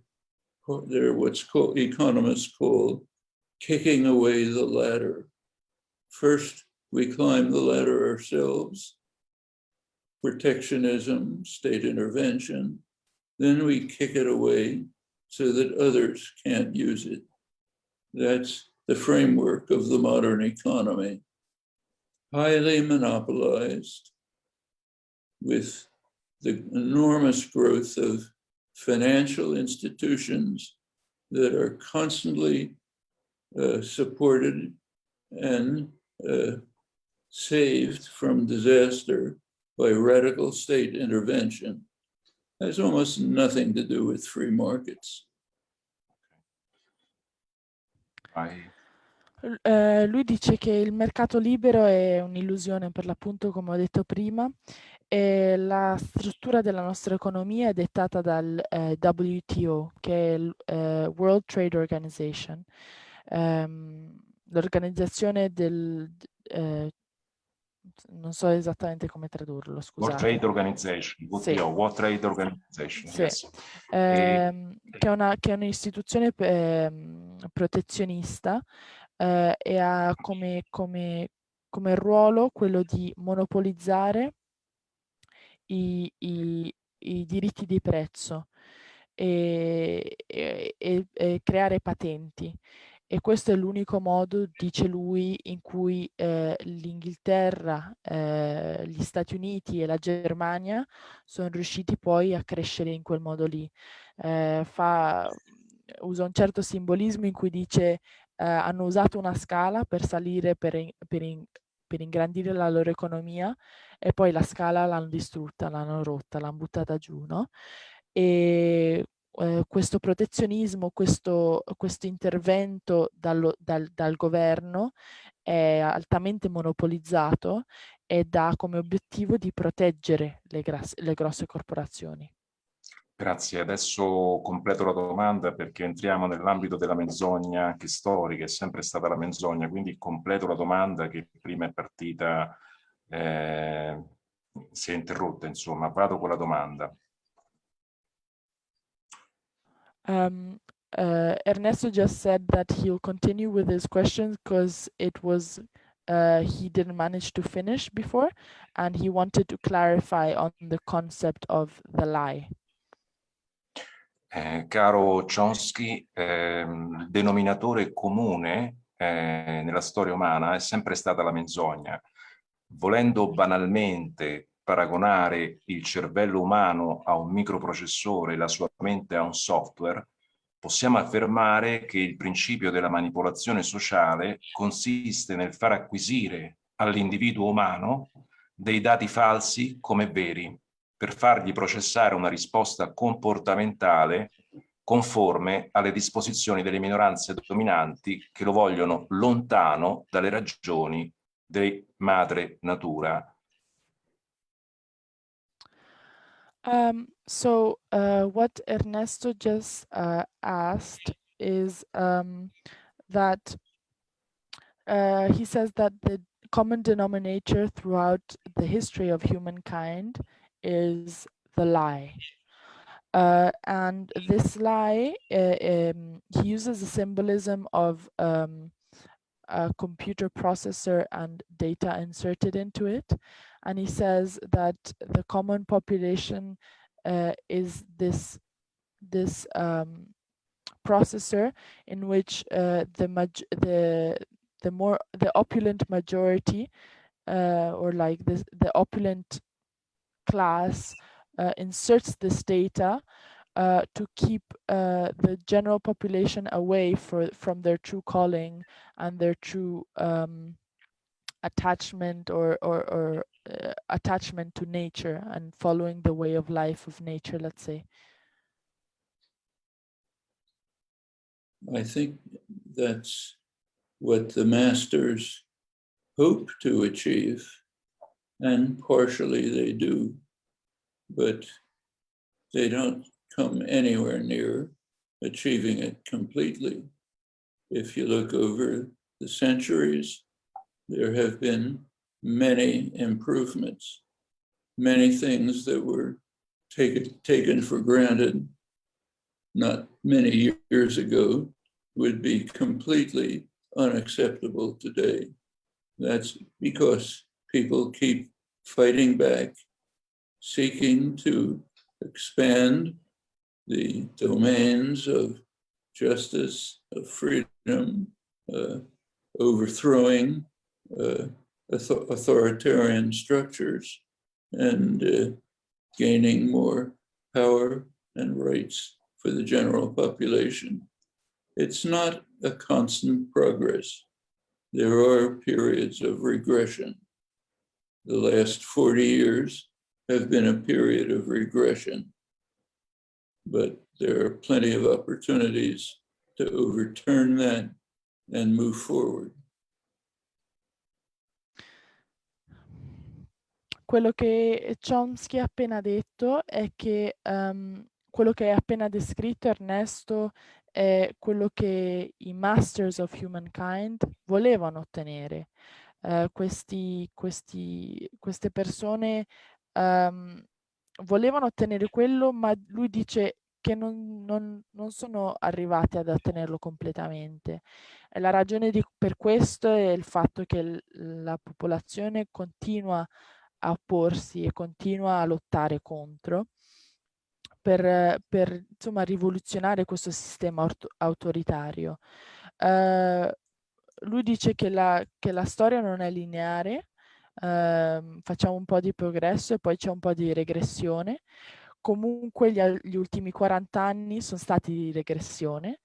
what's called, economists call, kicking away the ladder. First, we climb the ladder ourselves, protectionism, state intervention, then we kick it away so that others can't use it. That's the framework of the modern economy. Highly monopolized, with the enormous growth of financial institutions that are constantly supported and saved from disaster by radical state intervention. Has almost nothing to do with free markets. Lui dice che il mercato libero è un'illusione per l'appunto, come ho detto prima, e la struttura della nostra economia è dettata dal WTO, che è il World Trade Organization, l'organizzazione del... non so esattamente come tradurlo, scusate. World Trade Organization, WTO, Sì. World Trade Organization, Sì. yes. Che è un'istituzione protezionista e ha come ruolo quello di monopolizzare i diritti di prezzo e creare patenti. E questo è l'unico modo, dice lui, in cui l'Inghilterra, gli Stati Uniti e la Germania sono riusciti poi a crescere in quel modo lì. Usa un certo simbolismo in cui dice hanno usato una scala per salire, per ingrandire la loro economia, e poi la scala l'hanno distrutta, l'hanno rotta, l'hanno buttata giù, no? E questo protezionismo, questo intervento dal governo è altamente monopolizzato ed ha come obiettivo di proteggere le grosse corporazioni. Grazie, adesso completo la domanda perché entriamo nell'ambito della menzogna anche storica, è sempre stata la menzogna, quindi completo la domanda che prima è partita, si è interrotta, insomma, vado con la domanda. Ernesto just said that he'll continue with his questions because it was he didn't manage to finish before, and he wanted to clarify on the concept of the lie. Caro Chomsky, il denominatore comune nella storia umana è sempre stata la menzogna. Volendo banalmente paragonare il cervello umano a un microprocessore e la sua mente a un software, possiamo affermare che il principio della manipolazione sociale consiste nel far acquisire all'individuo umano dei dati falsi come veri, per fargli processare una risposta comportamentale conforme alle disposizioni delle minoranze dominanti che lo vogliono lontano dalle ragioni di madre natura. What Ernesto just asked is that he says that the common denominator throughout the history of humankind is the lie. And this lie, he uses the symbolism of a computer processor and data inserted into it. And he says that the common population is this processor in which the opulent majority or like the opulent class inserts this data to keep the general population away from their true calling and their true attachment or attachment to nature and following the way of life of nature, let's say. I think that's what the masters hope to achieve, and partially they do, but they don't come anywhere near achieving it completely. If you look over the centuries, there have been many improvements, many things that were taken for granted not many years ago would be completely unacceptable today. That's because people keep fighting back, seeking to expand the domains of justice, of freedom, overthrowing authoritarian structures, and gaining more power and rights for the general population. It's not a constant progress. There are periods of regression. The last 40 years have been a period of regression, but there are plenty of opportunities to overturn that and move forward. Quello che Chomsky ha appena detto è che quello che hai appena descritto, Ernesto, è quello che i Masters of Humankind volevano ottenere. Queste persone volevano ottenere quello, ma lui dice che non sono arrivati ad ottenerlo completamente. E la ragione per questo è il fatto che la popolazione continua a opporsi e continua a lottare contro per insomma rivoluzionare questo sistema autoritario. Lui dice che la storia non è lineare, facciamo un po' di progresso e poi c'è un po' di regressione. Comunque gli ultimi 40 anni sono stati di regressione,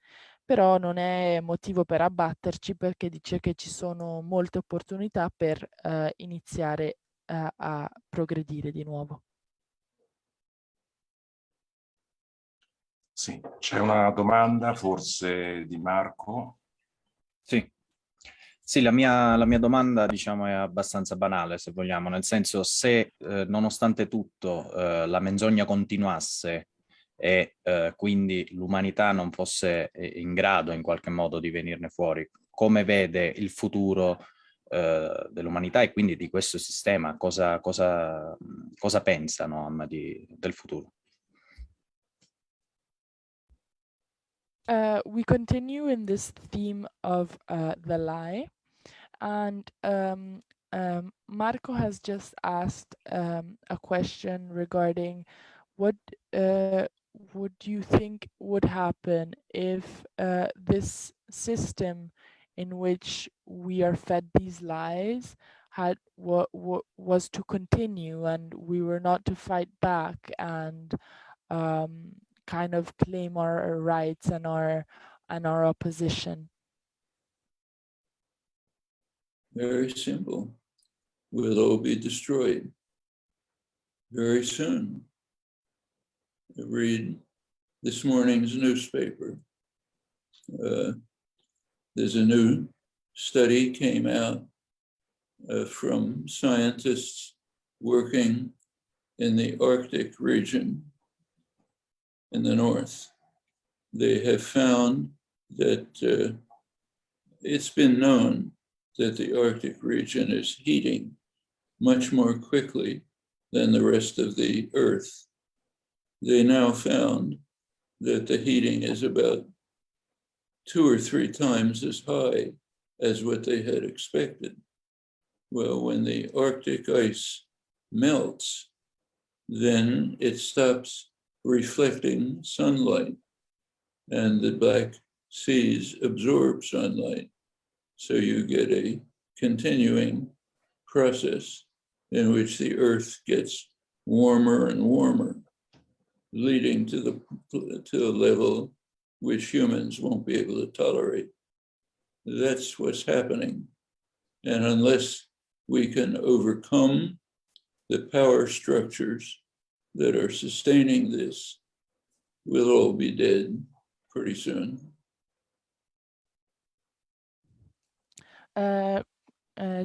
però non è motivo per abbatterci, perché dice che ci sono molte opportunità per iniziare a progredire di nuovo. Sì, c'è una domanda forse di Marco. Sì, la mia domanda, diciamo, è abbastanza banale, se vogliamo, nel senso, se nonostante tutto la menzogna continuasse e quindi l'umanità non fosse in grado in qualche modo di venirne fuori, come vede il futuro dell'umanità e quindi di questo sistema? Cosa pensa, no, del futuro? We continue in this theme of the lie, and Marco has just asked a question regarding what would you think would happen if this system in which we are fed these lies was to continue, and we were not to fight back and kind of claim our rights and our opposition? Very simple. We'll all be destroyed very soon. I read this morning's newspaper. There's a new study came out from scientists working in the Arctic region in the north. They have found that it's been known that the Arctic region is heating much more quickly than the rest of the Earth. They now found that the heating is about 2 or 3 times as high as what they had expected. Well, when the Arctic ice melts, then it stops reflecting sunlight, and the Black Seas absorb sunlight. So you get a continuing process in which the Earth gets warmer and warmer, leading to a level which humans won't be able to tolerate. That's what's happening. And unless we can overcome the power structures that are sustaining this, we'll all be dead pretty soon.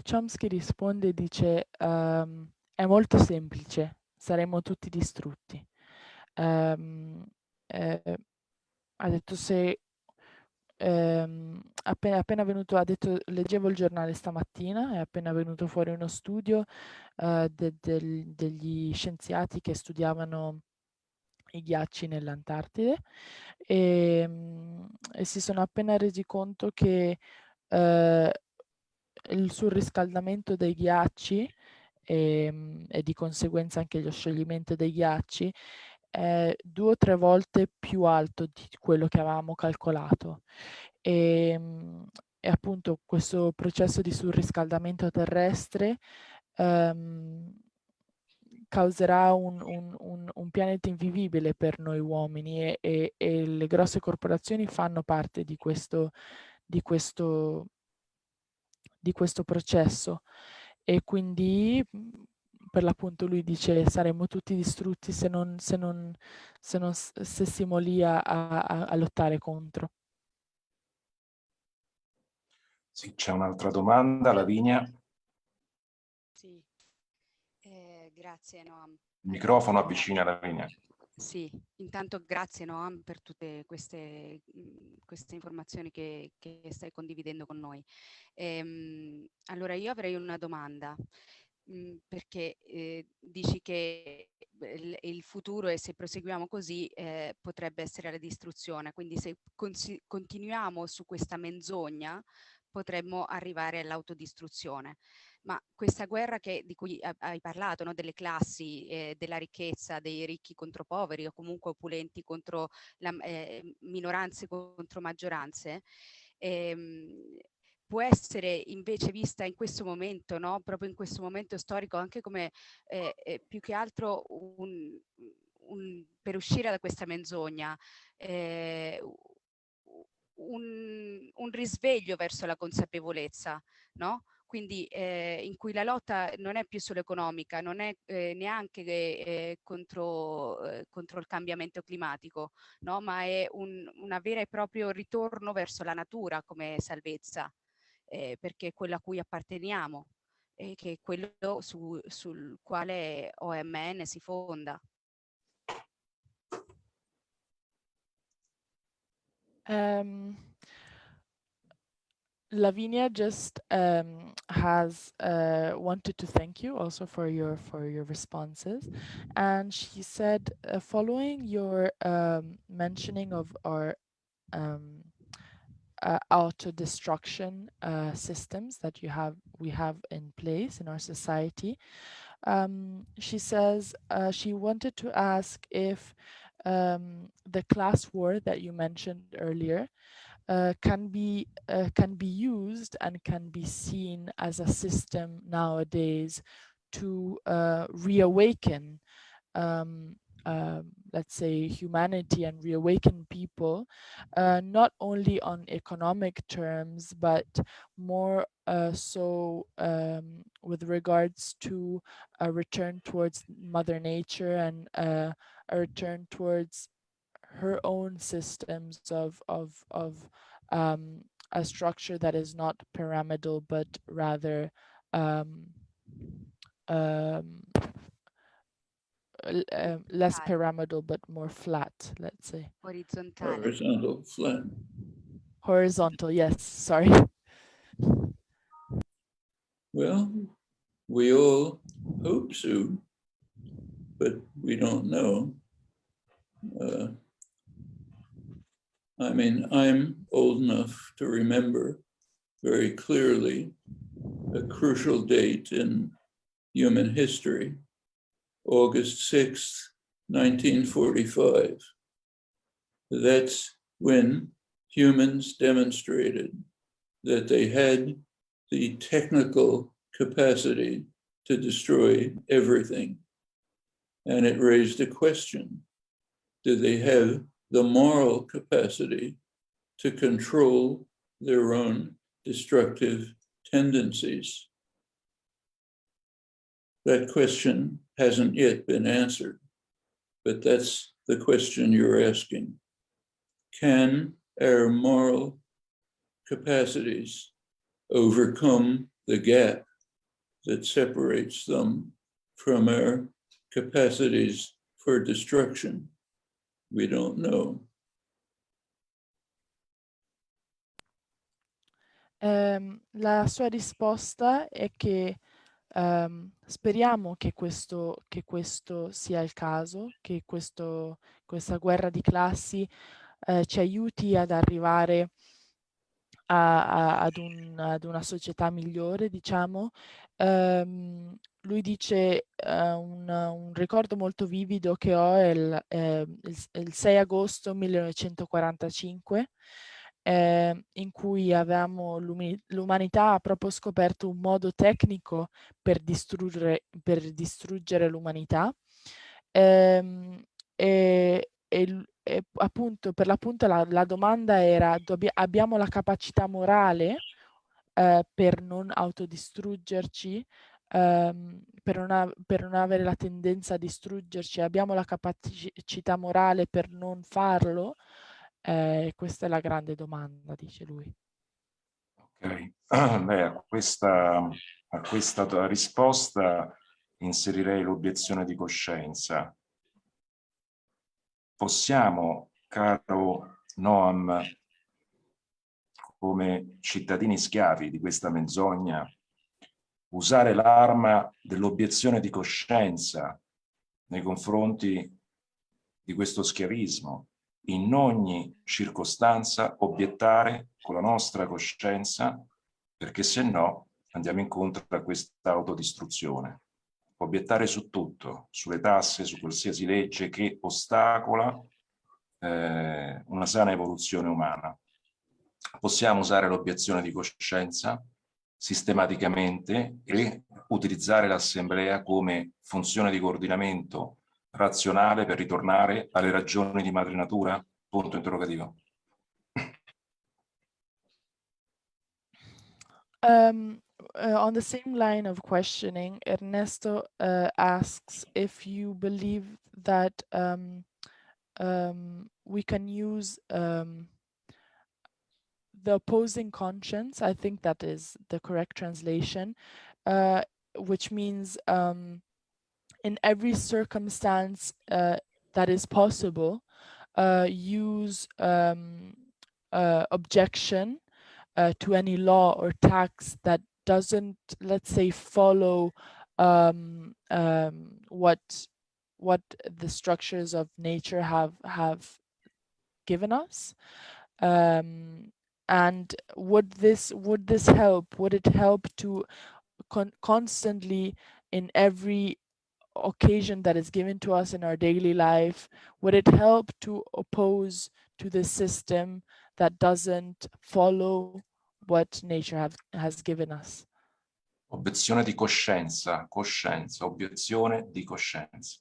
Chomsky risponde e dice è molto semplice, saremo tutti distrutti. Ha detto se appena venuto, ha detto, leggevo il giornale stamattina, è appena venuto fuori uno studio degli scienziati che studiavano i ghiacci nell'Antartide e si sono appena resi conto che il surriscaldamento dei ghiacci e di conseguenza anche lo scioglimento dei ghiacci è 2 o 3 volte più alto di quello che avevamo calcolato. E appunto questo processo di surriscaldamento terrestre causerà un pianeta invivibile per noi uomini e le grosse corporazioni fanno parte di questo processo, e quindi per l'appunto lui dice saremmo tutti distrutti se non stessimo lì a lottare contro. Sì, c'è un'altra domanda, Lavinia. Sì, grazie Noam. Il microfono avvicina Lavinia. Sì, intanto grazie Noam per tutte queste informazioni che stai condividendo con noi. Allora io avrei una domanda, perché dici che il futuro, e se proseguiamo così, potrebbe essere la distruzione, quindi se continuiamo su questa menzogna potremmo arrivare all'autodistruzione. Ma questa guerra di cui hai parlato, no? Delle classi, della ricchezza, dei ricchi contro poveri o comunque opulenti contro minoranze contro maggioranze, può essere invece vista in questo momento, no? Proprio in questo momento storico, anche come più che altro per uscire da questa menzogna, un risveglio verso la consapevolezza, no? Quindi in cui la lotta non è più solo economica, non è neanche contro il cambiamento climatico, no? Ma è una vera e proprio ritorno verso la natura come salvezza, perché è quello a cui apparteniamo e che è quello sul quale OMN si fonda. Lavinia just has wanted to thank you also for your responses, and she said following your mentioning of our auto-destruction systems that we have in place in our society, she says she wanted to ask if the class war that you mentioned earlier can be used and can be seen as a system nowadays to reawaken let's say, humanity and reawaken people, not only on economic terms, but more so with regards to a return towards Mother Nature and a return towards her own systems of a structure that is not pyramidal, but rather less pyramidal, but more flat, let's say. Orizzontale. Horizontal, flat. Horizontal, yes, sorry. Well, we all hope so, but we don't know. I mean, I'm old enough to remember very clearly a crucial date in human history, August 6th, 1945. That's when humans demonstrated that they had the technical capacity to destroy everything. And it raised a question. Do they have the moral capacity to control their own destructive tendencies? That question hasn't yet been answered, but that's the question you're asking. Can our moral capacities overcome the gap that separates them from our capacities for destruction? We don't know. La sua risposta è che speriamo che questo sia il caso, che questa guerra di classi ci aiuti ad arrivare ad una società migliore, diciamo. Lui dice un ricordo molto vivido che ho è il 6 agosto 1945, in cui l'umanità ha proprio scoperto un modo tecnico per distruggere l'umanità. E appunto, per l'appunto la domanda era: abbiamo la capacità morale per non autodistruggerci, per non avere la tendenza a distruggerci? Abbiamo la capacità morale per non farlo? Questa è la grande domanda, dice lui. Ok, beh, a questa risposta inserirei l'obiezione di coscienza. Possiamo, caro Noam, come cittadini schiavi di questa menzogna, usare l'arma dell'obiezione di coscienza nei confronti di questo schiavismo, in ogni circostanza obiettare con la nostra coscienza, perché se no andiamo incontro a questa autodistruzione. Obiettare su tutto, sulle tasse, su qualsiasi legge che ostacola una sana evoluzione umana. Possiamo usare l'obiezione di coscienza sistematicamente e utilizzare l'assemblea come funzione di coordinamento razionale per ritornare alle ragioni di madre natura? Punto interrogativo. On the same line of questioning, Ernesto asks if you believe that we can use the opposing conscience. I think that is the correct translation, which means in every circumstance that is possible, use objection to any law or tax that doesn't, let's say, follow what the structures of nature have given us. And would this help? Would it help to constantly, in every occasion that is given to us in our daily life, would it help to oppose to the system that doesn't follow what nature has given us? Obiezione di coscienza, obiezione di coscienza.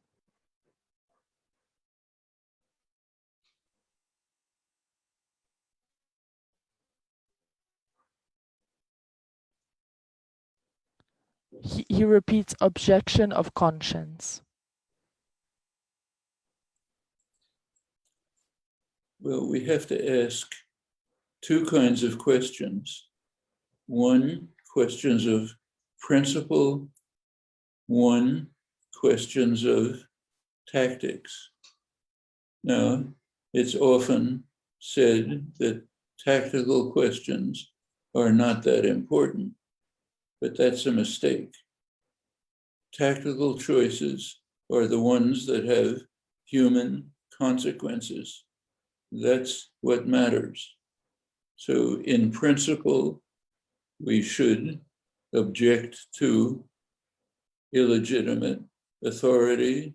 he repeats objection of conscience. Well, we have to ask two kinds of questions. One, questions of principle. One, questions of tactics. Now, it's often said that tactical questions are not that important, but that's a mistake. Tactical choices are the ones that have human consequences. That's what matters. So in principle, we should object to illegitimate authority,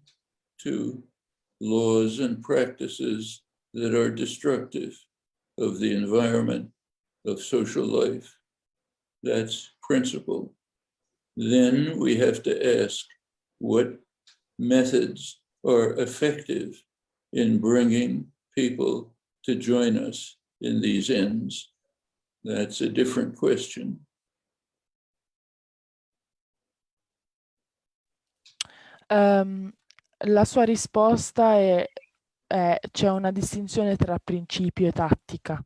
to laws and practices that are destructive of the environment, of social life. That's principle. Then we have to ask what methods are effective in bringing people to join us in these ends. That's a different question. La sua risposta è c'è una distinzione tra principio e tattica.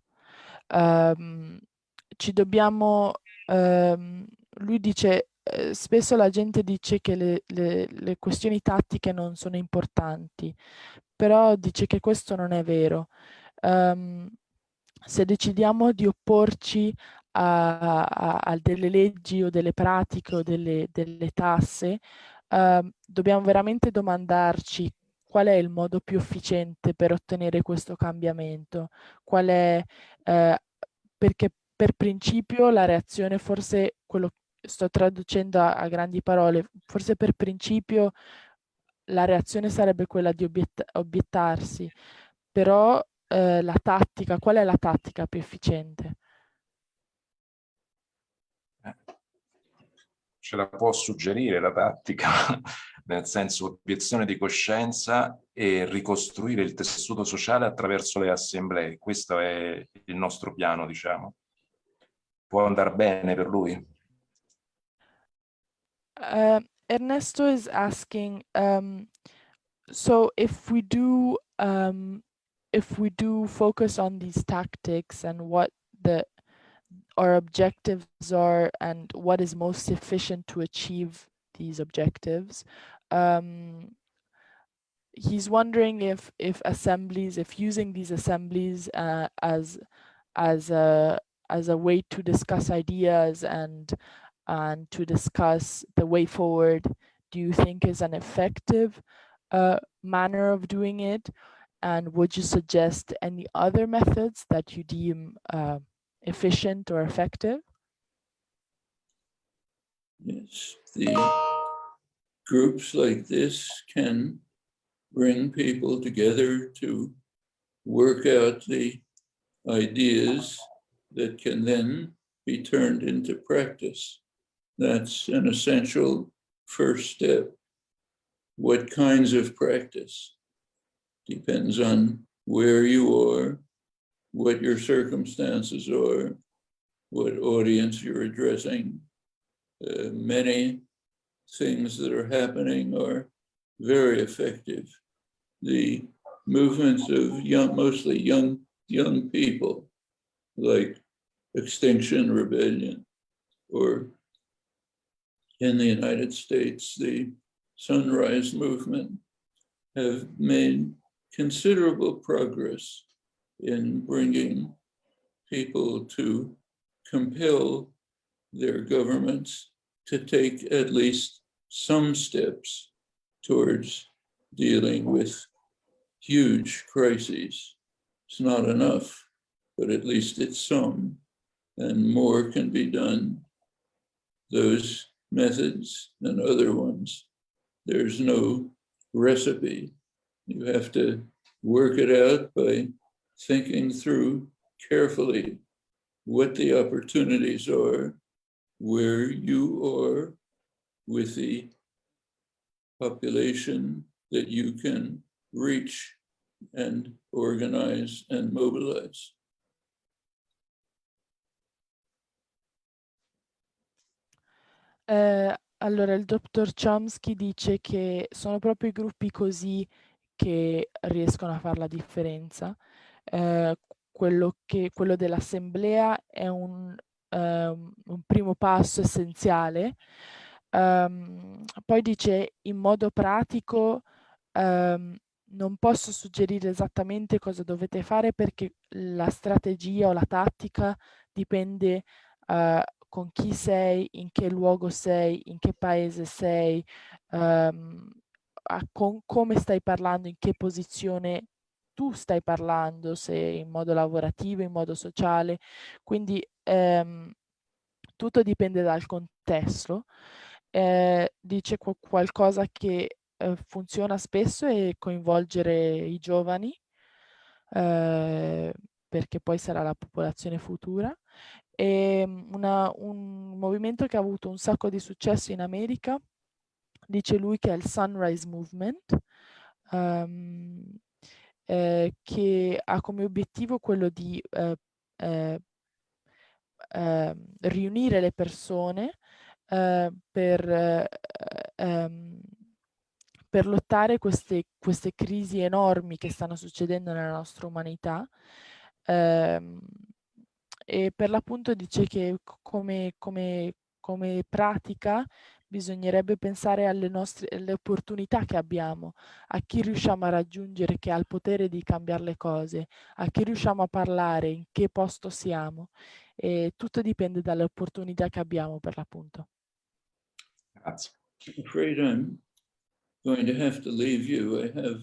Ci dobbiamo, lui dice, spesso la gente dice che le questioni tattiche non sono importanti, però dice che questo non è vero. Se decidiamo di opporci a delle leggi o delle pratiche o delle tasse, dobbiamo veramente domandarci qual è il modo più efficiente per ottenere questo cambiamento, qual è, perché per principio la reazione, forse quello sto traducendo a grandi parole, forse per principio la reazione sarebbe quella di obiettarsi, però la tattica, qual è la tattica più efficiente? Ce la può suggerire la tattica, nel senso obiezione di coscienza e ricostruire il tessuto sociale attraverso le assemblee. Questo è il nostro piano, diciamo. Può andare bene per lui? Ernesto is asking, so if we do focus on these tactics and what our objectives are and what is most efficient to achieve these objectives, he's wondering if using these assemblies as a way to discuss ideas and to discuss the way forward, do you think is an effective manner of doing it? And would you suggest any other methods that you deem efficient or effective? Yes, the groups like this can bring people together to work out the ideas that can then be turned into practice. That's an essential first step. What kinds of practice? Depends on where you are, what your circumstances are, what audience you're addressing. Many things that are happening are very effective. The movements of mostly young people, like Extinction Rebellion, or in the United States, the Sunrise Movement, have made considerable progress in bringing people to compel their governments to take at least some steps towards dealing with huge crises. It's not enough, but at least it's some, and more can be done. Those methods and other ones, there's no recipe. You have to work it out by thinking through carefully what the opportunities are, where you are with the population that you can reach and organize and mobilize. Allora, il dottor Chomsky dice che sono proprio i gruppi così che riescono a fare la differenza. Quello dell'assemblea è un primo passo essenziale. Poi dice in modo pratico non posso suggerire esattamente cosa dovete fare perché la strategia o la tattica dipende con chi sei, in che luogo sei, in che paese sei, come stai parlando, in che posizione tu stai parlando, se in modo lavorativo, in modo sociale. Quindi tutto dipende dal contesto. Dice qualcosa che funziona spesso è coinvolgere i giovani, perché poi sarà la popolazione futura. E un movimento che ha avuto un sacco di successo in America, dice lui, che è il Sunrise Movement, che ha come obiettivo quello di riunire le persone per lottare queste crisi enormi che stanno succedendo nella nostra umanità. E per l'appunto dice che come pratica bisognerebbe pensare alle opportunità che abbiamo, a chi riusciamo a raggiungere che ha il potere di cambiare le cose, a chi riusciamo a parlare, in che posto siamo. E tutto dipende dalle opportunità che abbiamo per l'appunto. Grazie. I'm afraid I'm going to have to leave you. I have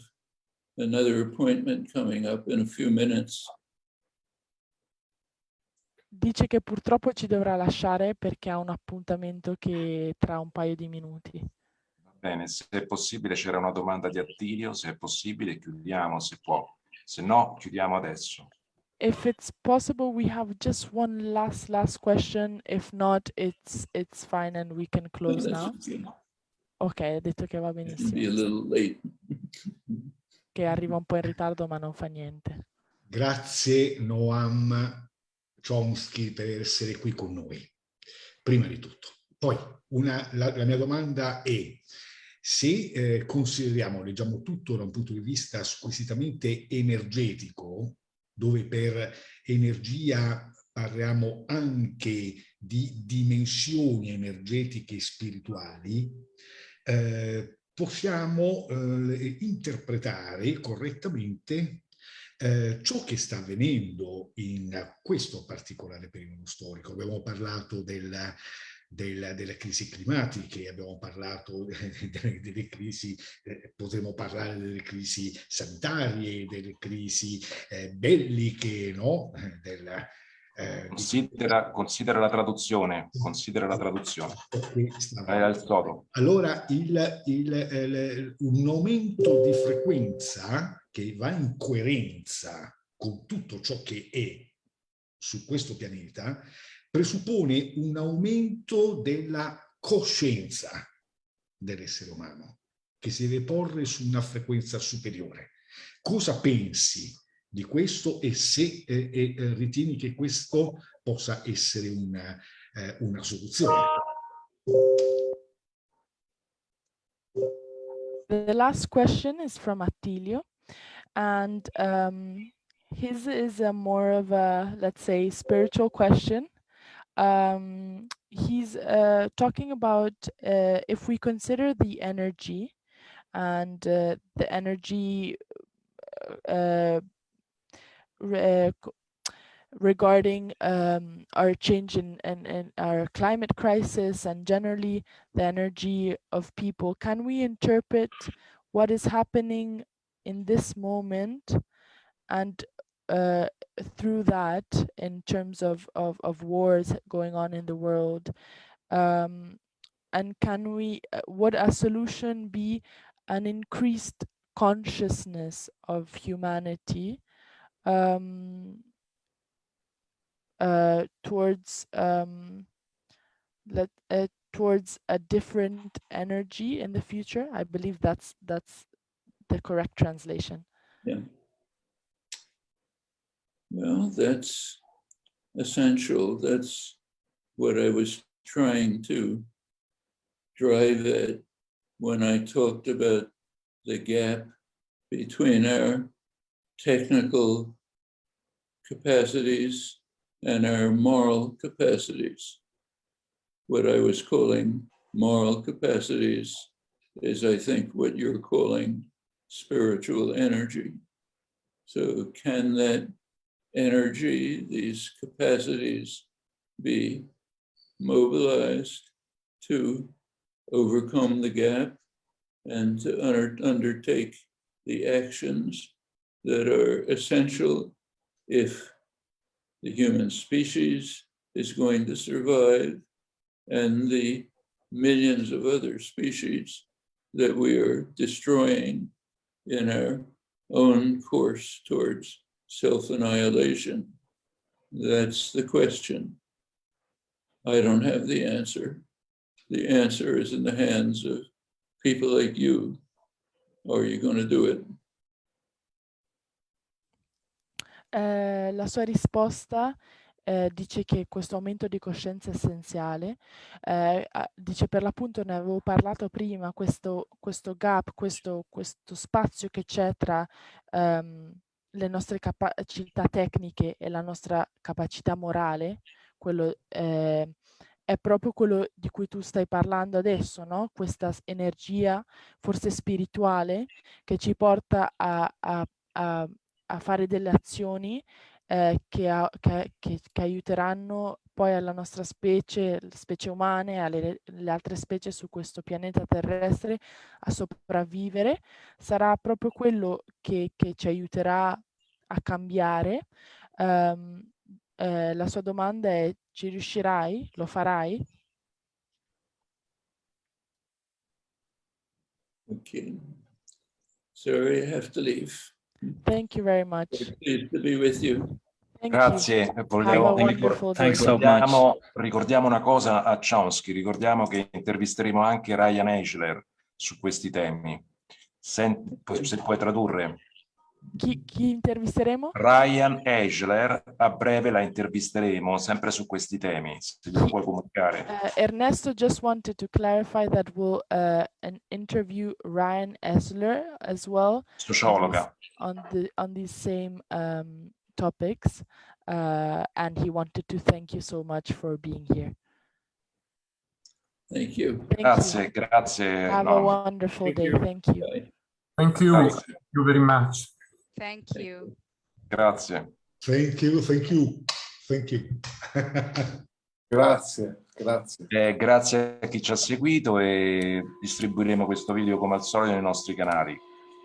another appointment coming up in a few minutes. Dice che purtroppo ci dovrà lasciare perché ha un appuntamento che tra un paio di minuti. Va bene, se è possibile c'era una domanda di Attilio, se è possibile chiudiamo, se può. Se no, chiudiamo adesso. If it's possible, we have just one last question. If not, it's fine and we can close now. Okay. Ok, ha detto che va I can be a benissimo, little late. che arriva un po' in ritardo ma non fa niente. Grazie Noam Chomsky per essere qui con noi, prima di tutto. Poi la mia domanda è: se consideriamo, leggiamo tutto da un punto di vista squisitamente energetico, dove per energia parliamo anche di dimensioni energetiche e spirituali, possiamo interpretare correttamente ciò che sta avvenendo in questo particolare periodo storico. Abbiamo parlato delle crisi climatiche, abbiamo parlato delle crisi, potremmo parlare delle crisi sanitarie, delle crisi belliche, no? Considera la traduzione, considera la traduzione. Allora, un aumento di frequenza che va in coerenza con tutto ciò che è su questo pianeta presuppone un aumento della coscienza dell'essere umano, che si deve porre su una frequenza superiore. Cosa pensi di questo e se ritieni che questo possa essere una soluzione? The last question is from Attilio, and his is a more of a, let's say, spiritual question. He's talking about if we consider the energy and the energy regarding our change in our climate crisis and generally the energy of people, can we interpret what is happening in this moment and through that in terms of wars going on in the world, and can we would a solution be an increased consciousness of humanity towards towards a different energy in the future? I believe that's the correct translation. Yeah. Well, that's essential. That's what I was trying to drive at when I talked about the gap between our technical capacities and our moral capacities. What I was calling moral capacities is, I think, what you're calling spiritual energy. So can that energy, these capacities, be mobilized to overcome the gap and to undertake the actions that are essential if the human species is going to survive and the millions of other species that we are destroying in our own course towards self-annihilation? That's the question. I don't have the answer. The answer is in the hands of people like you. Are you going to do it? La sua risposta dice che questo aumento di coscienza è essenziale. Dice, per l'appunto, ne avevo parlato prima, questo gap, questo spazio che c'è tra le nostre capacità tecniche e la nostra capacità morale, quello è proprio quello di cui tu stai parlando adesso, no? Questa energia forse spirituale che ci porta a fare delle azioni che aiuteranno poi alla nostra specie, le specie umane, alle altre specie su questo pianeta terrestre a sopravvivere. Sarà proprio quello che ci aiuterà a cambiare. La sua domanda è: ci riuscirai? Lo farai? Okay. Sorry, I have to leave. Thank you very much. Pleased to be with you. Thank Grazie. you. Have a Volevo, wonderful day. Thanks so much. ricordiamo una cosa a Chomsky, ricordiamo che intervisteremo anche Ryan Eisler su questi temi. Se puoi tradurre. Chi intervisteremo? Ryan Eisler, a breve la intervisteremo sempre su questi temi, se lo puoi comunicare. Ernesto just wanted to clarify that we'll interview Ryan Eisler as well. Sociologa. On these same topics, and he wanted to thank you so much for being here. Thank you. Thank you. Grazie. Have a wonderful day. Thank you. Bye. Thank you. Bye. Thank you very much. Thank you. Grazie. Thank you, thank you, thank you. Grazie, grazie. Grazie a chi ci ha seguito e distribuiremo questo video come al solito nei nostri canali.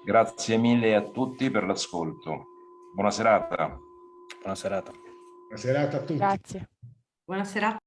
Grazie mille a tutti per l'ascolto. Buona serata. Buona serata. Buona serata a tutti. Grazie. Buona serata.